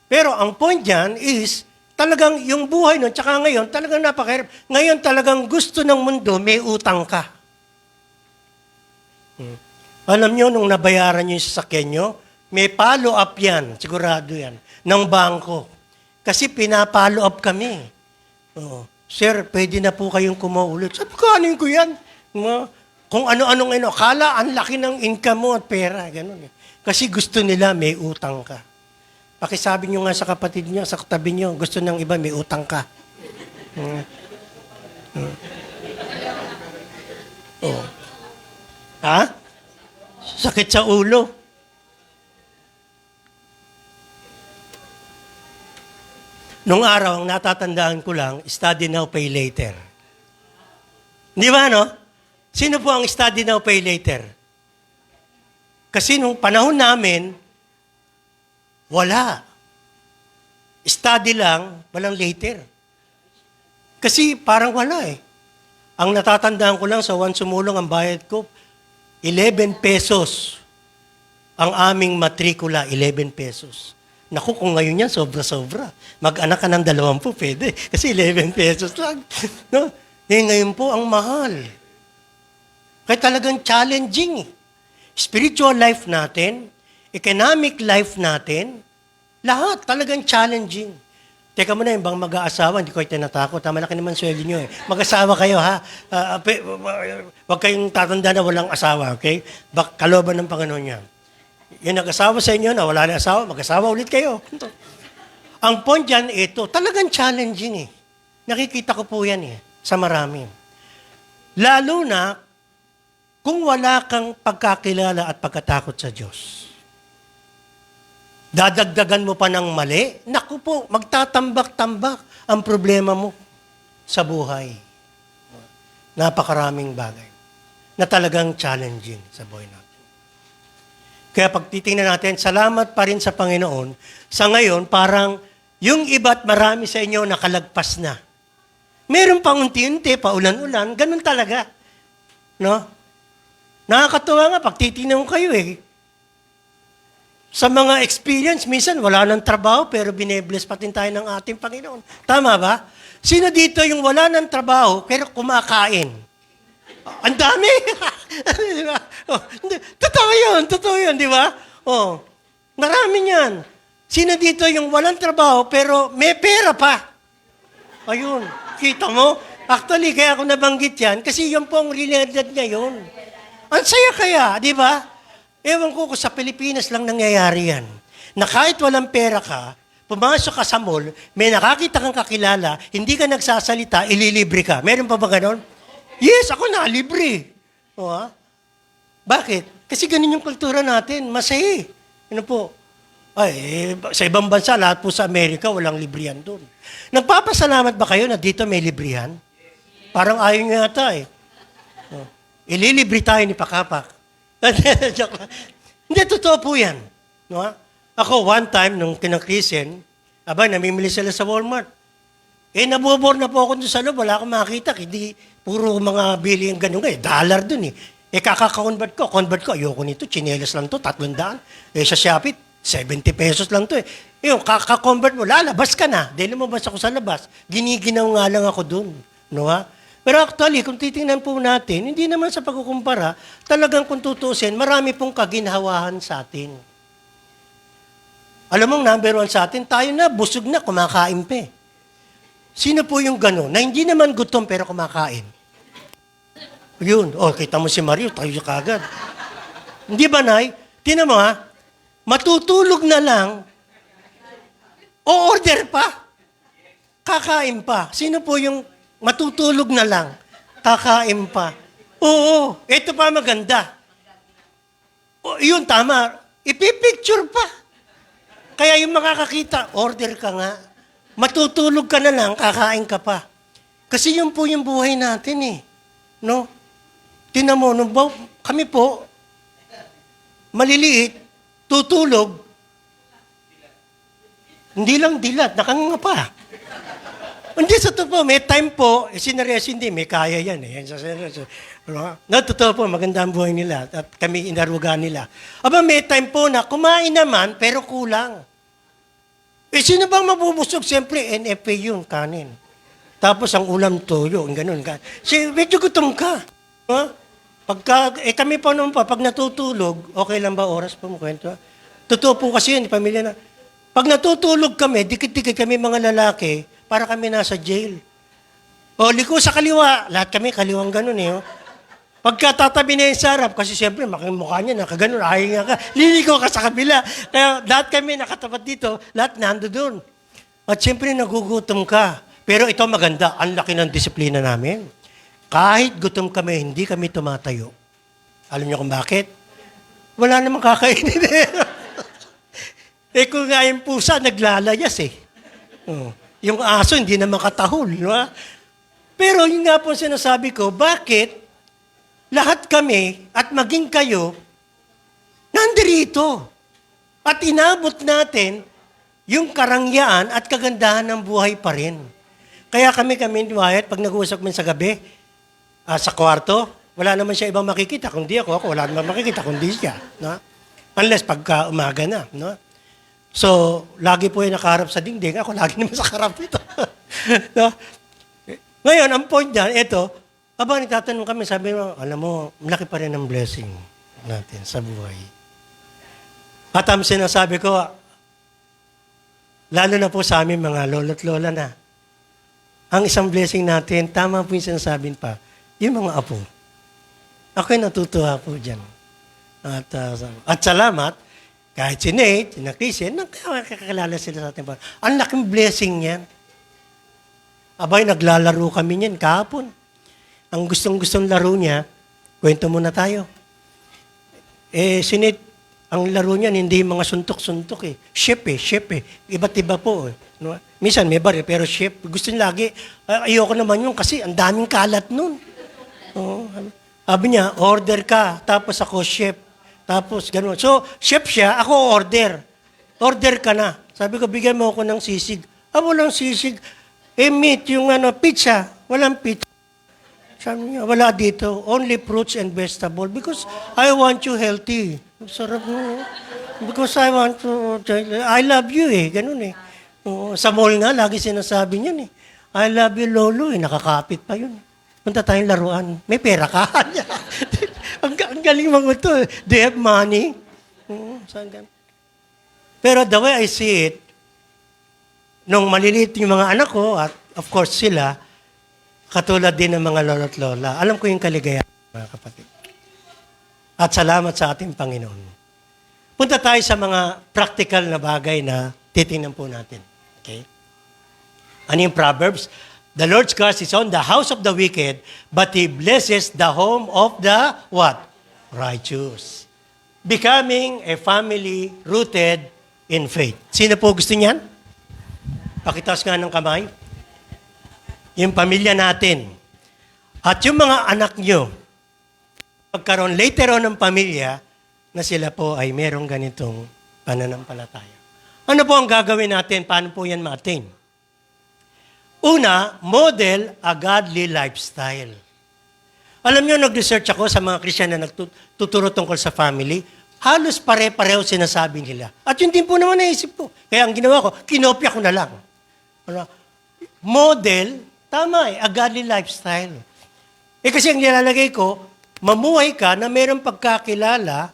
[SPEAKER 3] Pero ang point dyan is, talagang yung buhay nun, tsaka ngayon, talagang napakahirap. Ngayon talagang gusto ng mundo, may utang ka. Alam nyo, nung nabayaran nyo yung sasakyan nyo, may follow-up yan, sigurado yan, ng bangko. Kasi pinapollow up kami. Oh, sir, pwede na po kayong kumaulit. Sabi ko, ano ko yan? Kung ano-anong akala, ang laki ng income mo at pera. Ganun eh. Kasi gusto nila may utang ka. Pakisabi nyo nga sa kapatid nyo, sa katabi nyo, gusto ng iba may utang ka. Oh. Ha? Sakit sa ulo. Nung araw, ang natatandaan ko lang, study now, pay later. Di ba, no? Sino po ang study now, pay later? Kasi nung panahon namin, wala. Study lang, walang later. Kasi parang wala eh. Ang natatandaan ko lang sa one sumulong, ang bayad ko, 11 pesos. Ang aming matrikula, 11 pesos. Naku, kung ngayon yan, sobra-sobra. Mag-anak ka ng 20, pwede. Kasi 11 pesos lang. No? Eh, ngayon po, ang mahal. Kaya talagang challenging. Spiritual life natin, economic life natin, lahat talagang challenging. Teka mo na yung bang mag-aasawa, hindi ko kayo tinatakot. Malaki naman sweldo nyo eh. Mag-asawa kayo ha. Huwag kayong tatanda na walang asawa, okay? Kaloban ng Panginoon yan. Yung nag-asawa sa inyo na wala na asawa, mag-asawa ulit kayo. Ang point dyan, ito, talagang challenging eh. Nakikita ko po yan eh, sa marami. Lalo na, kung wala kang pagkakilala at pagkatakot sa Diyos. Dadagdagan mo pa ng mali, naku po, magtatambak-tambak ang problema mo sa buhay. Napakaraming bagay na talagang challenging sa buhay natin. Kaya pag titingnan natin, salamat pa rin sa Panginoon. Sa ngayon, parang yung iba't marami sa inyo nakalagpas na. Meron pang unti-unti, paulan-ulan, ganun talaga. No? Nakakatuwa nga, pag titingnan kayo eh, sa mga experience, minsan wala nang trabaho pero binebless pa din tayo ng ating Panginoon. Tama ba? Sino dito yung wala nang trabaho pero kumakain? Ang dami! Di ba? Oh, totoo yun, di ba? Oh, marami yan. Sino dito yung walang trabaho pero may pera pa? Ayun, kita mo? Actually, kaya ako nabanggit yan kasi yun po ang realidad ngayon. Ang saya kaya, di ba? Ewan ko kung sa Pilipinas lang nangyayari yan. Na kahit walang pera ka, pumasok ka sa mall, may nakakita kang kakilala, hindi ka nagsasalita, ililibre ka. Meron pa ba ganon? Yes, ako na, libre. O, ha? Bakit? Kasi ganun yung kultura natin, masaya. Ano po? Ay, sa ibang bansa, lahat po sa Amerika, walang librihan doon. Nagpapasalamat ba kayo na dito may librihan? Parang ayaw nyo yata eh. O, ililibre tayo ni Pakapak. Hindi, totoo po yan. No? Ako, one time, nung kinakrisin, namimili sila sa Walmart. Eh, nabobor na po ako doon sa loob. Wala akong makakita. Hindi, puro mga bili yung ganun. Dollar doon eh. Eh, kakaka-convert ko. Convert ko, ayoko nito. Chinelas lang to, 300. Eh, sa Shopee, 70 pesos lang to eh. Yung kaka-convert mo, lalabas ka na. Dahil lumabas ako sa labas. Giniginaw nga lang ako doon. No, ha? Pero actually, kung titingnan po natin, hindi naman sa pagkukumpara, talagang kung tutusin, marami pong kaginhawahan sa atin. Alam mong number one sa atin, tayo na, busog na, kumakain pa eh. Sino po yung gano'n? Na hindi naman gutom pero kumakain. Yun. Oh, kita mo si Mario, tayo siya kagad. Hindi ba, Nay? Tingnan mo, ha? Matutulog na lang, o-order pa. Kakain pa. Sino po yung matutulog na lang, kakain pa? Oo, ito pa maganda. O, yun, tama. Ipipicture pa. Kaya yung makakakita, order ka nga. Matutulog ka na lang, kakain ka pa. Kasi yun po yung buhay natin eh. No? Tingnan mo, kami po, maliliit, tutulog, hindi lang dilat, nakanganga pa. Hindi, sa totoo po, may time po, sinaresi hindi, may kaya yan eh. No, totoo po, maganda ang buhay nila at kami inaruga nila. Aba, may time po na kumain naman, pero kulang. Eh, sino bang mabubusog? Siyempre, NFA yun, kanin. Tapos ang ulam toyo, ganun. Medyo gutom ka. Ha? Kami pa naman pag natutulog, okay lang ba oras po mo kwento? Totoo po kasi yun, pamilya na. Pag natutulog kami, dikit-dikit kami mga lalaki, para kami nasa jail. O, liko sa kaliwa, lahat kami kaliwang ganun eh. Oh. Pagka tatabi na yung sarap, kasi siyempre, makimukha niya, nakaganon, ayaw nga ka, liliko ka sa kabila. Kaya lahat kami nakatapat dito, lahat nando doon. At siyempre, nagugutom ka. Pero ito maganda, ang laki ng disiplina namin. Kahit gutom kami, hindi kami tumatayo. Alam niyo kung bakit? Wala namang kakainin eh. Kung nga yung pusa, naglalayas eh. Yung aso, hindi na makatahol. No? Pero yun nga po sinasabi ko, bakit lahat kami at maging kayo, nandirito. At inabot natin yung karangyaan at kagandahan ng buhay pa rin. Kaya kami, Wyatt, pag nag-uusap kami sa gabi, sa kwarto, wala naman siya ibang makikita. Kundi ako, wala naman makikita, kundi siya. No? Unless pagka umaga na. No? So, lagi po yung nakaharap sa dingding. Ako lagi naman sa harap ito. No? Ngayon, ang point dyan, ito, nagtatanong kami, sabi mo, alam mo, malaki pa rin ang blessing natin sa buhay. At ang sinasabi ko, lalo na po sa amin mga lolo't lola na, ang isang blessing natin, tama po yung sinasabi pa, yung mga apo. Ako'y natutuwa po dyan. At salamat, kahit si Nate, si Christian, nakakakilala sila sa atin. Ang laking blessing yan. Abay, naglalaro kami niyan kahapon. Ang gustong-gustong laro niya, kwento muna tayo. Si Nate, ang laro niyan, hindi mga suntok-suntok eh. Ship eh. Iba't iba po eh. No? Minsan may baril, pero ship. Gusto niya lagi, ayoko naman yun kasi ang daming kalat nun. Sabi niya, order ka, tapos ako ship. Tapos gano'n. So, chef siya, ako order. Order ka na. Sabi ko, bigyan mo ako ng sisig. Walang sisig. Meat, yung pizza. Walang pizza. Sabi niya, wala dito. Only fruits and vegetable because I want you healthy. Sarap mo. Because I love you eh. Ganun eh. Sa mall nga, lagi sinasabi niyan eh. I love you, Lolo eh. Nakakapit pa yun. Punta tayong laruan. May pera ka. ang galing mga ito. Do you have money? Pero the way I see it, nung maliliit yung mga anak ko, at of course sila, katulad din ng mga lolo't lola, alam ko yung kaligayahan, mga kapatid. At salamat sa ating Panginoon. Punta tayo sa mga practical na bagay na titingnan po natin. Okay? Ano yung Proverbs? The Lord's curse is on the house of the wicked, but He blesses the home of the what? Righteous. Becoming a family rooted in faith. Sino po gusto niyan? Pakitaas nga ng kamay. Yung pamilya natin. At yung mga anak nyo, pagkaroon later on ng pamilya, na sila po ay merong ganitong pananampalataya. Ano po ang gagawin natin? Paano po yan ma-attain? Una, model a godly lifestyle. Alam niyo, nag-research ako sa mga Christian na nagtuturo tungkol sa family. Halos pare-pareho sinasabi nila. At yun din po naman naisip ko. Kaya ang ginawa ko, kinopya ko na lang. Model, tama a godly lifestyle. Kasi ang nilalagay ko, mamuhay ka na mayroong pagkakilala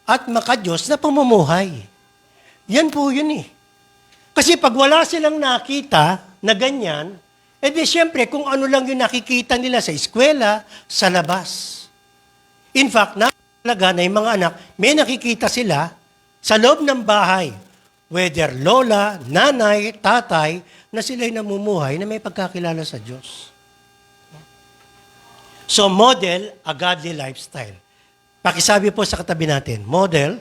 [SPEAKER 3] at makadiyos na pamumuhay. Yan po yun eh. Kasi pag wala silang nakita na ganyan, E di siyempre, kung ano lang yung nakikita nila sa eskwela, sa labas. In fact, talaga na yung mga anak, may nakikita sila sa loob ng bahay. Whether lola, nanay, tatay, na sila'y namumuhay na may pagkakilala sa Diyos. So, model a godly lifestyle. Pakisabi po sa katabi natin, model.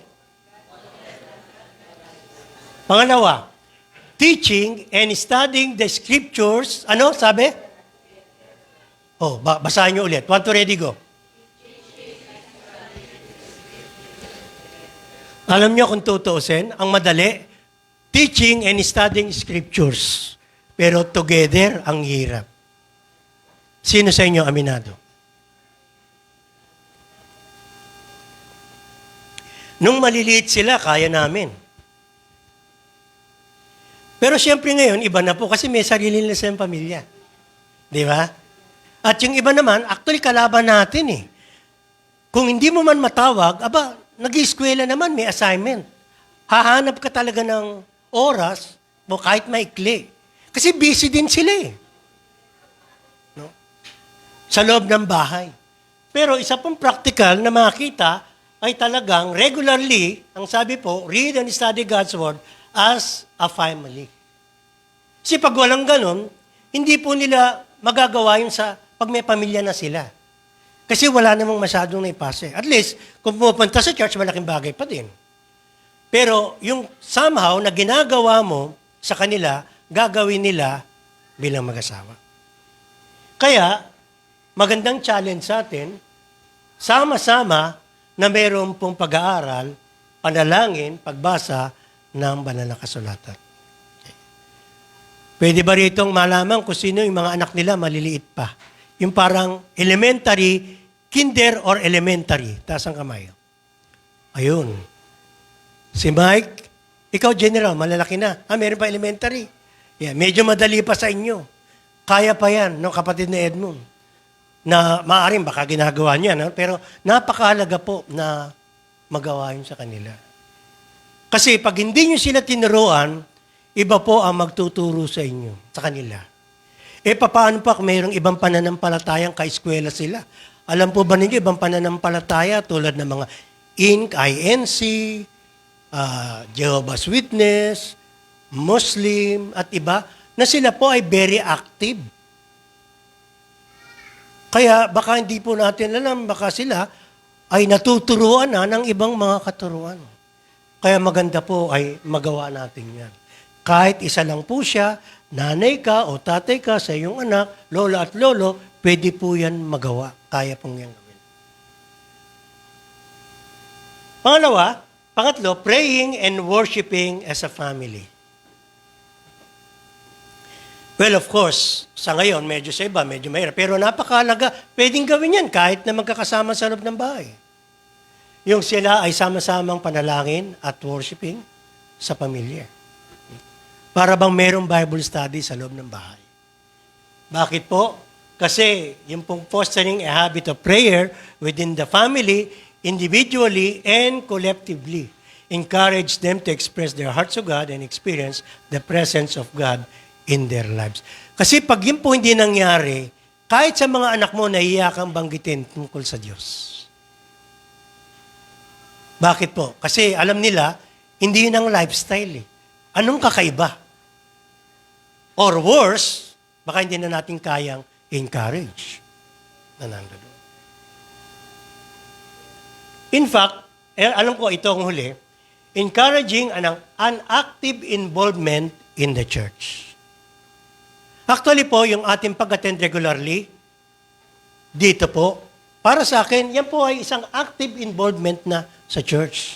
[SPEAKER 3] Pangalawa, teaching and studying the scriptures. Ano sabi? Basahin nyo ulit. 1, 2, ready, go. Alam nyo kung tutuusin, ang madali, teaching and studying scriptures. Pero together, ang hirap. Sino sa inyo aminado? Nung maliliit sila, kaya namin. Pero siyempre ngayon, iba na po kasi may sarili nila silang pamilya. Di ba? At yung iba naman, actually kalaban natin eh. Kung hindi mo man matawag, nag-eskwela naman, may assignment. Hahanap ka talaga ng oras, mo kahit maikli. Kasi busy din sila eh. No? Sa loob ng bahay. Pero isa pong practical na makita ay talagang regularly, ang sabi po, read and study God's Word as a family. Kasi pag walang ganun, hindi po nila magagawa yun pag may pamilya na sila. Kasi wala namang masyadong naipase. At least, kung pupunta sa church, malaking bagay pa din. Pero yung somehow na ginagawa mo sa kanila, gagawin nila bilang mag-asawa. Kaya, magandang challenge sa atin, sama-sama na mayroon pong pag-aaral, panalangin, pagbasa ng banal na kasulatan. Pwede ba ritong malaman kung sino yung mga anak nila maliliit pa? Yung parang elementary, kinder or elementary. Taas ang kamay. Ayun. Si Mike, ikaw general, malalaki na. Meron pa elementary. Yeah, medyo madali pa sa inyo. Kaya pa yan, no, kapatid na Edmund. Na maaaring baka ginagawa niya, no? Pero napakahalaga po na magawa yun sa kanila. Kasi pag hindi nyo sila tinuruan, iba po ang magtuturo sa inyo, sa kanila. Paano pa kung mayroong ibang pananampalatayang ka-eskwela sila? Alam po ba ninyo, ibang pananampalataya tulad ng mga INC, Jehovah's Witness, Muslim, at iba, na sila po ay very active. Kaya baka hindi po natin alam, baka sila ay natuturuan na ng ibang mga katuruan. Kaya maganda po ay magawa natin yan. Kahit isa lang po siya, nanay ka o tatay ka sa iyong anak, lola at lolo, pwede po yan magawa. Kaya pong yan gawin. Pangatlo, praying and worshiping as a family. Well, of course, sa ngayon, medyo sa iba, medyo mahirap. Pero napakahalaga, pwedeng gawin yan kahit na magkakasama sa loob ng bahay. Yung sila ay sama-samang panalangin at worshiping sa pamilya. Para bang merong Bible study sa loob ng bahay. Bakit po? Kasi yung pong fostering a habit of prayer within the family, individually and collectively, encourage them to express their hearts to God and experience the presence of God in their lives. Kasi pag yun po hindi nangyari, kahit sa mga anak mo, nahiya kang banggitin tungkol sa Diyos. Bakit po? Kasi alam nila, hindi yun ang lifestyle eh. Anong kakaiba? Or worse, baka hindi na natin kayang encourage na nandoon. In fact, alam ko ito ang huli, encouraging an active involvement in the church. Actually po, yung ating pag-attend regularly, dito po, para sa akin, yan po ay isang active involvement na sa church.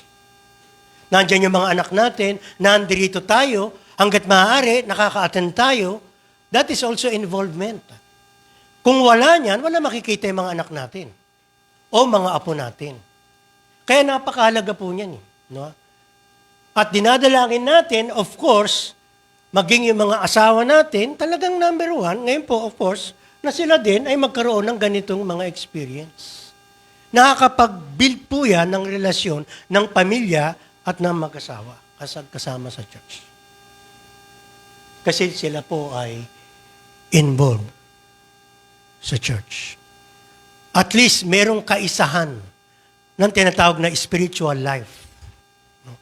[SPEAKER 3] Nandiyan yung mga anak natin, nandirito tayo, hanggat maaari, nakaka-attend tayo, that is also involvement. Kung wala niyan, wala makikita yung mga anak natin o mga apo natin. Kaya napakahalaga po niyan. No? At dinadalangin natin, of course, maging yung mga asawa natin, talagang number one, ngayon po, of course, na sila din ay magkaroon ng ganitong mga experience. Nakakapag-build po yan ng relasyon ng pamilya at ng mag-asawa kasama sa church. Kasi sila po ay involved sa church. At least merong kaisahan ng tinatawag na spiritual life. No?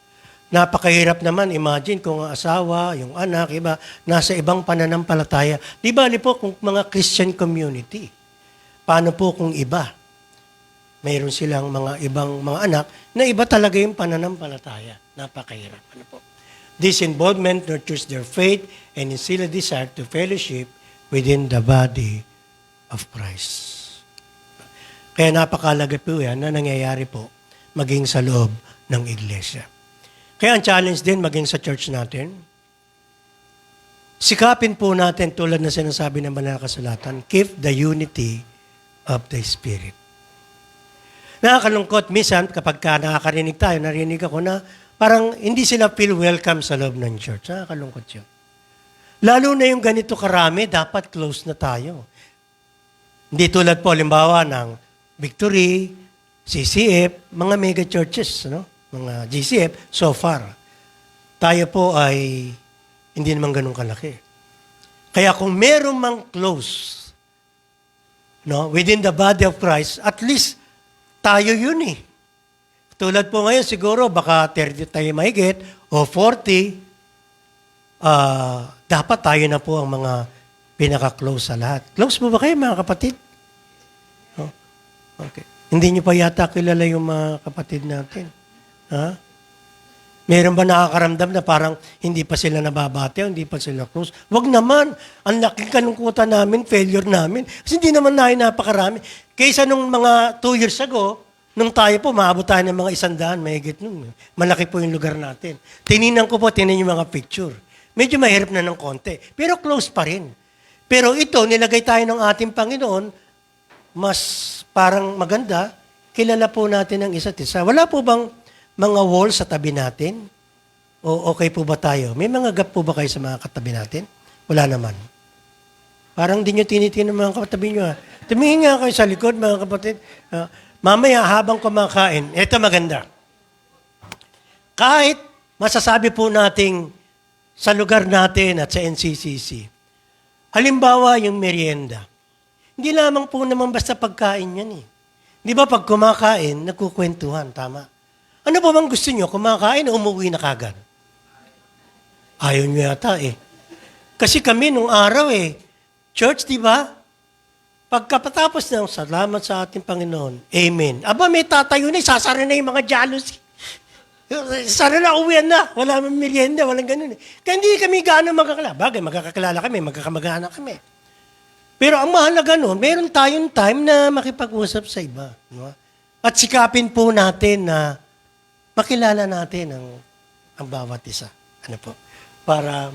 [SPEAKER 3] Napakahirap naman, imagine kung ang asawa, yung anak, iba, nasa ibang pananampalataya. Di ba, po, kung mga Christian community, paano po kung iba? Mayroon silang mga ibang mga anak na iba talaga yung pananampalataya. Napakahirap. Ano po? This involvement nurtures their faith and instills a desire to fellowship within the body of Christ. Kaya napakalaga po yan na nangyayari po maging sa loob ng iglesia. Kaya ang challenge din maging sa church natin, sikapin po natin tulad na sinasabi ng banal na kasulatan, keep the unity of the Spirit. Nakakalungkot minsan kapag nakakarinig tayo, narinig ako na parang hindi sila feel welcome sa loob ng church. Nakakalungkot yun. Lalo na yung ganito karami, dapat close na tayo. Hindi tulad po, halimbawa ng Victory, CCF, mga mega churches, no? Mga GCF, so far. Tayo po ay hindi naman ganun kalaki. Kaya kung meron mang close, no, within the body of Christ, at least tayo yun eh. Tulad po ngayon, siguro baka 30 tayo mahigit o 40, dapat tayo na po ang mga pinaka-close sa lahat. Close mo ba kayo mga kapatid? No? Okay. Hindi niyo pa yata kilala yung mga kapatid natin. Ha? Meron ba nakakaramdam na parang hindi pa sila nababate o hindi pa sila close? Wag naman. Ang laking kalungkutan namin, failure namin. Kasi hindi naman napakarami. Kaysa nung mga 2 years ago, nung tayo po, maabot tayo ng mga 100, mahigit nun. Malaki po yung lugar natin. Tininan ko po, tinan yung mga picture. Medyo mahirap na ng konti. Pero close pa rin. Pero ito, nilagay tayo ng ating Panginoon, mas parang maganda, kilala po natin ang isa't isa. Wala po bang mga wall sa tabi natin? O okay po ba tayo? May mga gap po ba kayo sa mga katabi natin? Wala naman. Parang di nyo tinitin ng mga katabi nyo. Tumingin nga kayo sa likod, mga kapatid. Mamaya habang kumakain, ito maganda. Kahit masasabi po nating sa lugar natin at sa NCCC, halimbawa yung merienda, hindi lamang po naman basta pagkain yan eh. Di ba pag kumakain, nagkukwentuhan, tama? Ano ba bang gusto nyo? Kumakain o umuwi na kagad? Ayaw nyo yata eh. Kasi kami nung araw eh, church, di ba? Pagkatapos ng salamat sa ating Panginoon, Amen. Aba, may tatayo na, sasara na yung mga jealousy. Sara na, uwian na. Wala mang merienda, walang ganun eh. Kaya hindi kami gaano magkakilala. Bagay, magkakakilala kami, magkakamag-anak kami. Pero ang mahalaga nun, meron tayong time na makipag-usap sa iba. No? At sikapin po natin na makilala natin ang bawat isa. Ano po? Para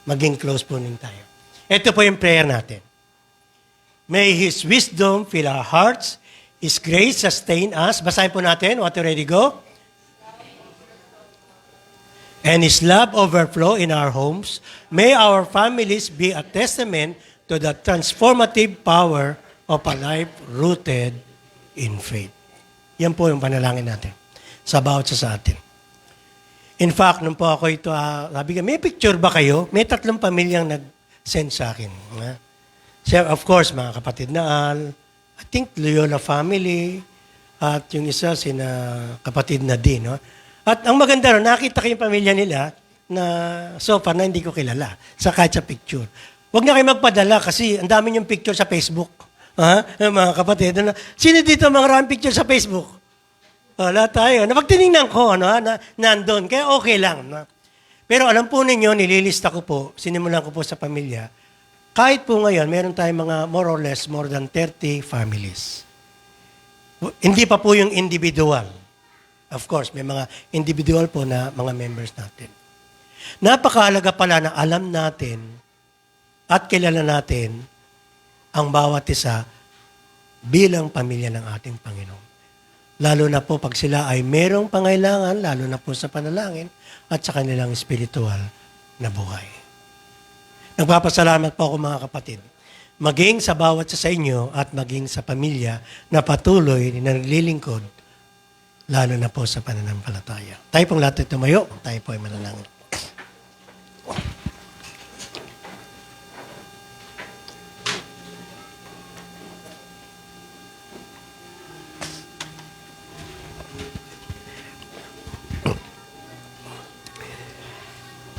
[SPEAKER 3] maging close po din tayo. Ito po yung prayer natin. May His wisdom fill our hearts, His grace sustain us. Basahin po natin. Want to ready go? And His love overflow in our homes. May our families be a testament to the transformative power of a life rooted in faith. Yan po yung panalangin natin sa bawat sa atin. In fact, nung po ako ito, sabi ka, may picture ba kayo? May 3 pamilyang nag-send sa akin. Of course, mga kapatid na Al, I think Loyola family, at yung isa, sina kapatid na din. No? At ang maganda ron, nakita ko yung pamilya nila na so far na hindi ko kilala sa kahit sa picture. Huwag na kayo magpadala kasi ang dami yung picture sa Facebook. Mga kapatid. Sino dito maraming picture sa Facebook? Wala tayo. Napagtinignan ko, nandun. Kaya okay lang. No? Pero alam po ninyo, nililista ko po, sinimulan ko po sa pamilya, kahit po ngayon, meron tayong mga more or less, more than 30 families. Hindi pa po yung individual. Of course, may mga individual po na mga members natin. Napakahalaga pala na alam natin at kilala natin ang bawat isa bilang pamilya ng ating Panginoon. Lalo na po pag sila ay merong pangailangan, lalo na po sa panalangin at sa kanilang spiritual na buhay. Nagpapasalamat po ako mga kapatid. Maging sa bawat sa inyo at maging sa pamilya na patuloy na naglilingkod, lalo na po sa pananampalataya. Tayo pong lahat ay tumayo, tayo po ay manalangin.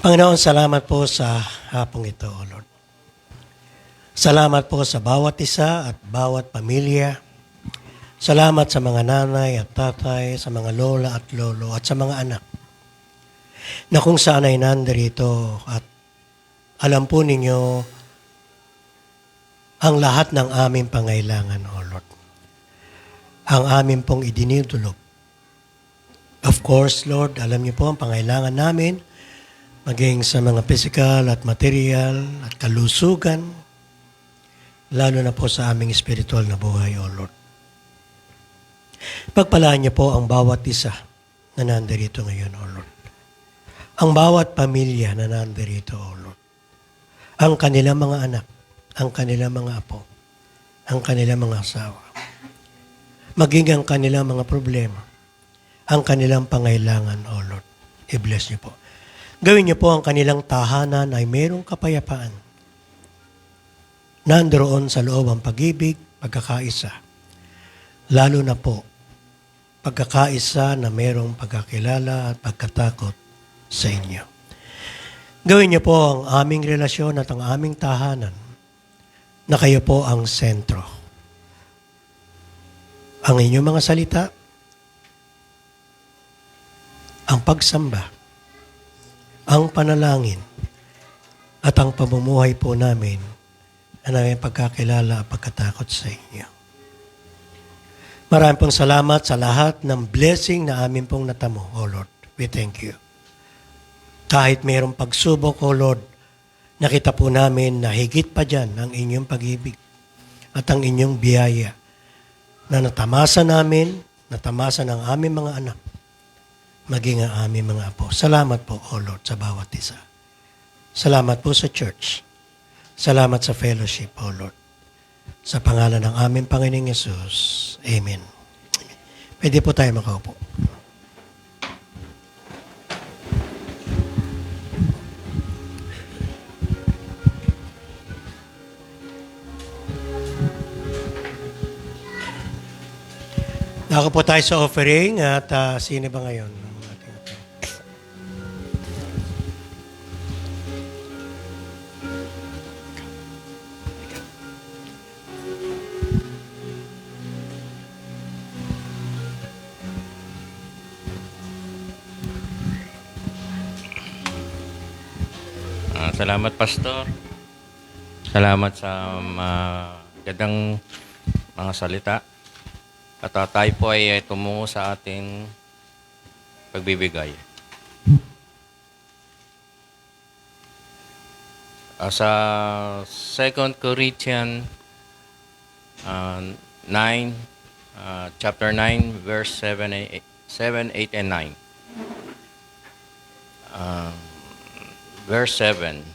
[SPEAKER 3] Panginoon, salamat po sa hapong ito, O Lord. Salamat po sa bawat isa at bawat pamilya. Salamat sa mga nanay at tatay, sa mga lola at lolo at sa mga anak na kung saan ay nandirito at alam po ninyo ang lahat ng aming pangailangan, O Lord. Ang aming pong idinidulog. Of course, Lord, alam niyo po ang pangailangan namin maging sa mga physical at material at kalusugan, lalo na po sa aming spiritual na buhay, O Lord. Pagpalaan niyo po ang bawat isa na nandirito ngayon, O Lord. Ang bawat pamilya na nandirito, O Lord. Ang kanilang mga anak, ang kanilang mga apo, ang kanilang mga asawa. Maging ang kanilang mga problema, ang kanilang pangailangan, O Lord. I-bless niyo po. Gawin niyo po ang kanilang tahanan ay mayroong kapayapaan. Nandoon sa loob ang pag-ibig, pagkakaisa. Lalo na po, pagkakaisa na mayroong pagkakilala at pagkatakot sa inyo. Gawin niyo po ang aming relasyon at ang aming tahanan na kayo po ang sentro. Ang inyong mga salita, ang pagsamba, ang panalangin, at ang pamumuhay po namin na namin pagkakilala at pagkatakot sa inyo. Maraming pong salamat sa lahat ng blessing na amin pong natamo, O Lord. We thank you. Kahit mayroong pagsubok, O Lord, nakita po namin na higit pa dyan ang inyong pag-ibig at ang inyong biyaya na natamasa namin, natamasa ng aming mga anak, maging ang aming mga apo. Salamat po, O Lord, sa bawat isa. Salamat po sa church. Salamat sa fellowship, O Lord. Sa pangalan ng aming Panginoong Yesus. Amen. Pwede po tayo makaupo. Ako po tayo sa offering at sino ba ngayon?
[SPEAKER 4] Salamat, Pastor. Salamat sa magandang mga salita. At tayo po ay tumungo sa ating pagbibigay. Sa 2 Corinthians 9, chapter 9, verse 7, 8, and 9. Verse 7,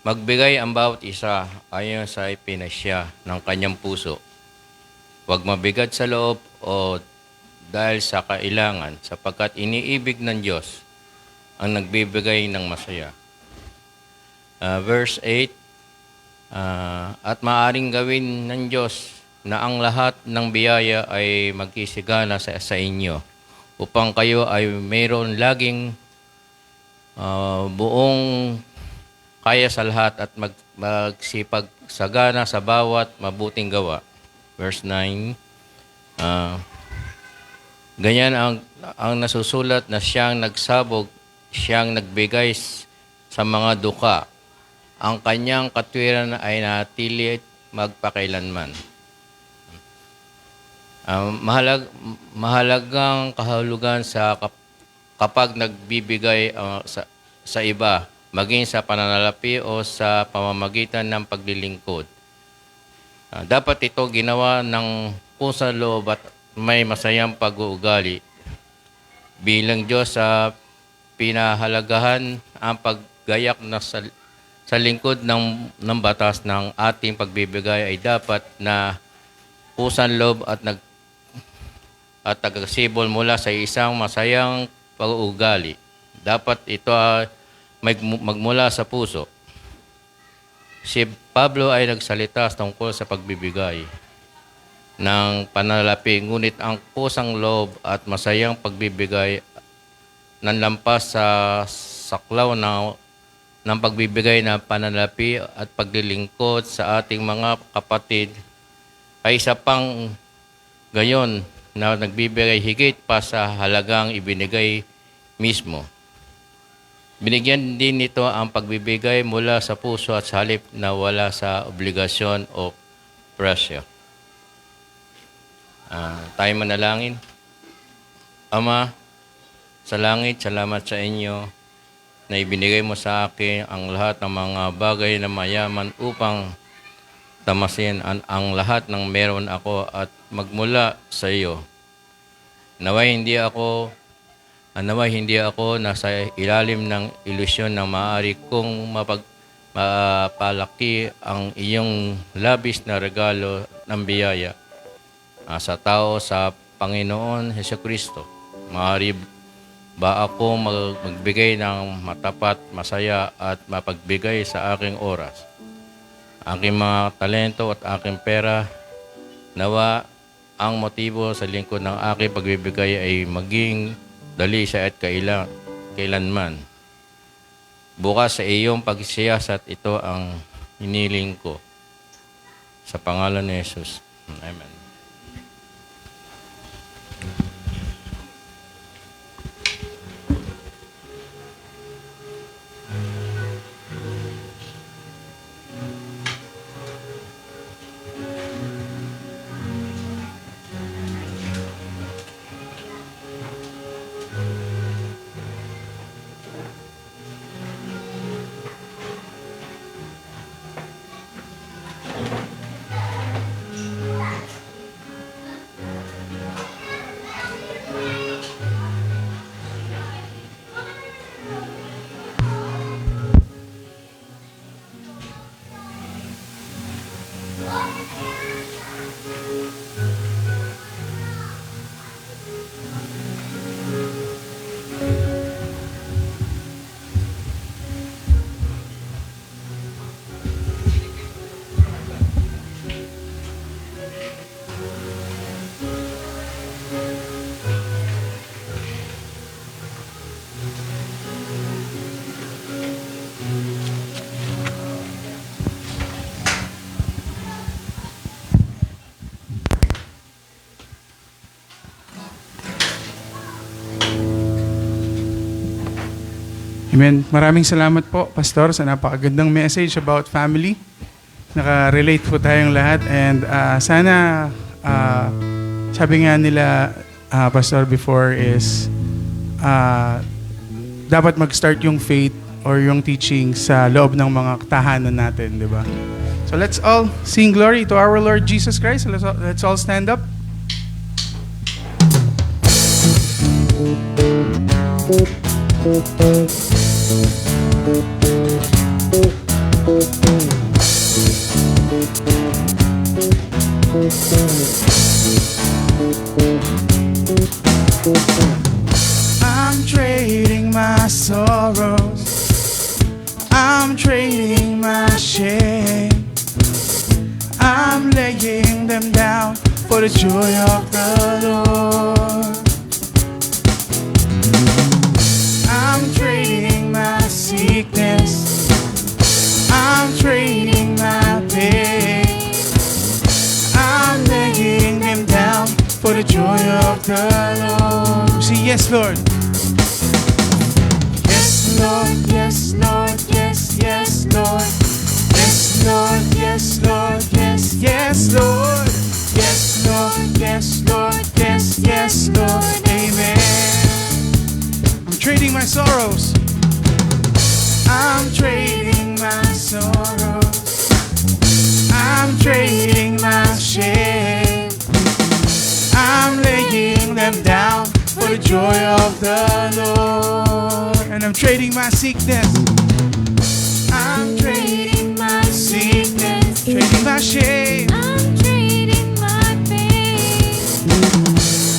[SPEAKER 4] magbigay ang bawat isa ayon sa ipinasya ng kanyang puso. Huwag mabigat sa loob o dahil sa kailangan, sapagkat iniibig ng Diyos ang nagbibigay ng masaya. Verse 8, at maaring gawin ng Diyos na ang lahat ng biyaya ay magkisigana sa inyo, upang kayo ay mayroon laging buong kaya sa lahat at magsipag sagana sa bawat mabuting gawa. Verse 9, ganyan ang nasusulat na siyang nagsabog, siyang nagbigay sa mga duka. Ang kanyang katwiran ay natili magpakailanman. Mahalagang kahulugan sa kapag nagbibigay sa iba, maging sa pananalapi o sa pamamagitan ng paglilingkod. Dapat ito ginawa ng puso loob at may masayang pag-uugali. Bilang Diyos sa pinahalagahan ang paggayak na sa lingkod ng batas ng ating pagbibigay ay dapat na pusan loob at tagasibol mula sa isang masayang pag-uugali. Dapat ito ay magmula sa puso. Si Pablo ay nagsalita tungkol sa pagbibigay ng panalapi, ngunit ang pusang loob at masayang pagbibigay nanlampas sa saklaw ng pagbibigay ng pananalapi at paglilingkod sa ating mga kapatid ay isa pang gayon na nagbibigay higit pa sa halagang ibinigay mismo. Binigyan din nito ang pagbibigay mula sa puso at sa halip na wala sa obligasyon o presyo. Tayo manalangin. Ama, sa langit, salamat sa inyo na ibinigay mo sa akin ang lahat ng mga bagay na mayaman upang tamasin ang lahat ng meron ako at magmula sa iyo. Naway hindi ako nasa ilalim ng ilusyon na maaari kong mapalaki ang iyong labis na regalo ng biyaya sa tao sa Panginoon Hesukristo. Maaari ba ako magbigay ng matapat, masaya at mapagbigay sa aking oras, aking mga talento at aking pera? Nawa ang motibo sa lingkod ng aking pagbibigay ay maging dalisay at kailanman. Bukas sa iyong pagsiyasat, ito ang hiniling ko. Sa pangalan ni Jesus. Amen.
[SPEAKER 2] Amen. Maraming salamat po, Pastor, sa napakagandang message about family. Naka-relate po tayong lahat and sana, sabi nga nila, Pastor, before is dapat mag-start yung faith or yung teaching sa loob ng mga tahanan natin, di ba? So let's all sing glory to our Lord Jesus Christ. Let's all stand up. I'm trading my sorrows, I'm trading my shame, I'm laying them down for the joy of the Lord. I'm trading my sickness, I'm trading my pain, I'm laying them down for the joy of the Lord. Say yes, Lord. Yes, Lord, yes, Lord, yes, yes, Lord. Yes, Lord, yes, Lord, yes, yes, Lord. Yes, Lord, yes, Lord, yes, yes, Lord. Amen. I'm trading my sorrows. I'm trading my sorrows. I'm trading my shame. I'm laying them down for the joy of the Lord. And I'm trading my sickness. I'm trading my sickness. Trading my shame.
[SPEAKER 1] I'm trading my pain.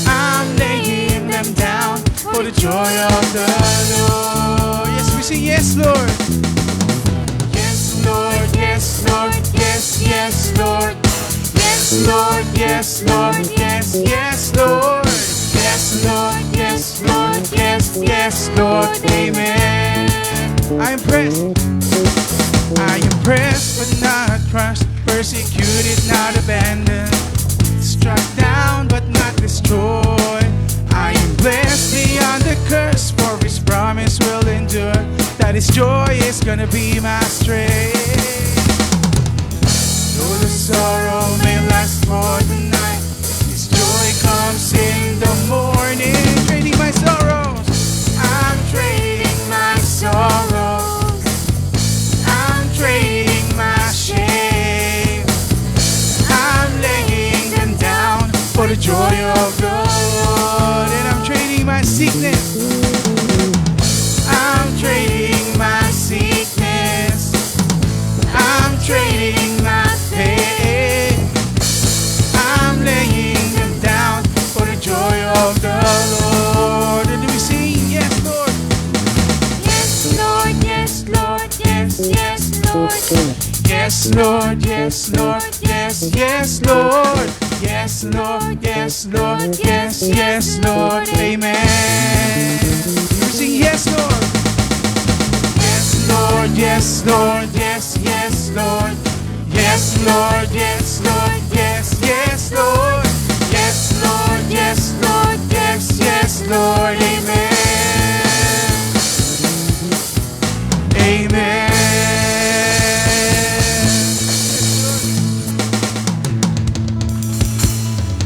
[SPEAKER 2] I'm laying them down for the joy of the Lord. Yes, we sing yes, Lord. Yes, Lord, yes, Lord, yes, yes, Lord. Yes, Lord, yes, Lord, yes, yes, Lord. Yes, Lord, yes, Lord, yes, yes, Lord. Amen. I am pressed. I am pressed but not crushed, persecuted, not abandoned, struck down but not destroyed. I am blessed beyond the curse, for His promise will endure, that His joy is gonna be my strength. Though the sorrow may last for the night, His joy comes in the morning. Trading my sorrows, I'm trading my sorrows, I'm trading my shame, I'm laying them down for the joy of the Lord. And I'm trading my sickness, I'm trading my sickness, I'm trading my pain, I'm laying them down for the joy of the Lord. And we sing, yes, Lord.
[SPEAKER 1] Yes, Lord, yes, Lord, yes, yes, Lord.
[SPEAKER 2] Yes, Lord, yes, Lord, yes, yes, Lord. Yes, Lord, yes, Lord, yes, yes, Lord. Amen. We sing, yes, Lord. Yes, Lord, yes, Lord, yes, yes, Lord. Yes, Lord, yes, Lord, yes, yes, Lord. Yes, Lord, yes, Lord, yes, yes, Lord. Amen. Amen.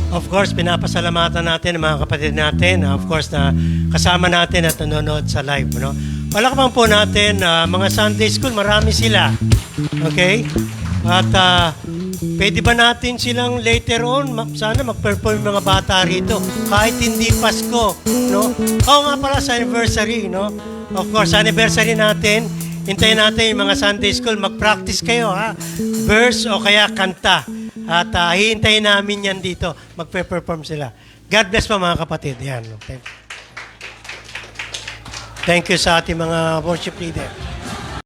[SPEAKER 3] Of course, pinapasalamatan natin ang mga kapatid natin, of course, na kasama natin at nanonood sa live. No? Palakpakan po natin, mga Sunday School, marami sila. Okay? At pwede ba natin silang later on, sana mag-perform yung mga bata rito, kahit hindi Pasko. No? Oo nga pala sa anniversary. No? Of course, sa anniversary natin, hintayin natin yung mga Sunday School, mag-practice kayo. Ha? Verse o kaya kanta. At hihintayin namin yan dito. Magpe-perform sila. God bless po mga kapatid. Yan. Thank you sa ating mga worship leader.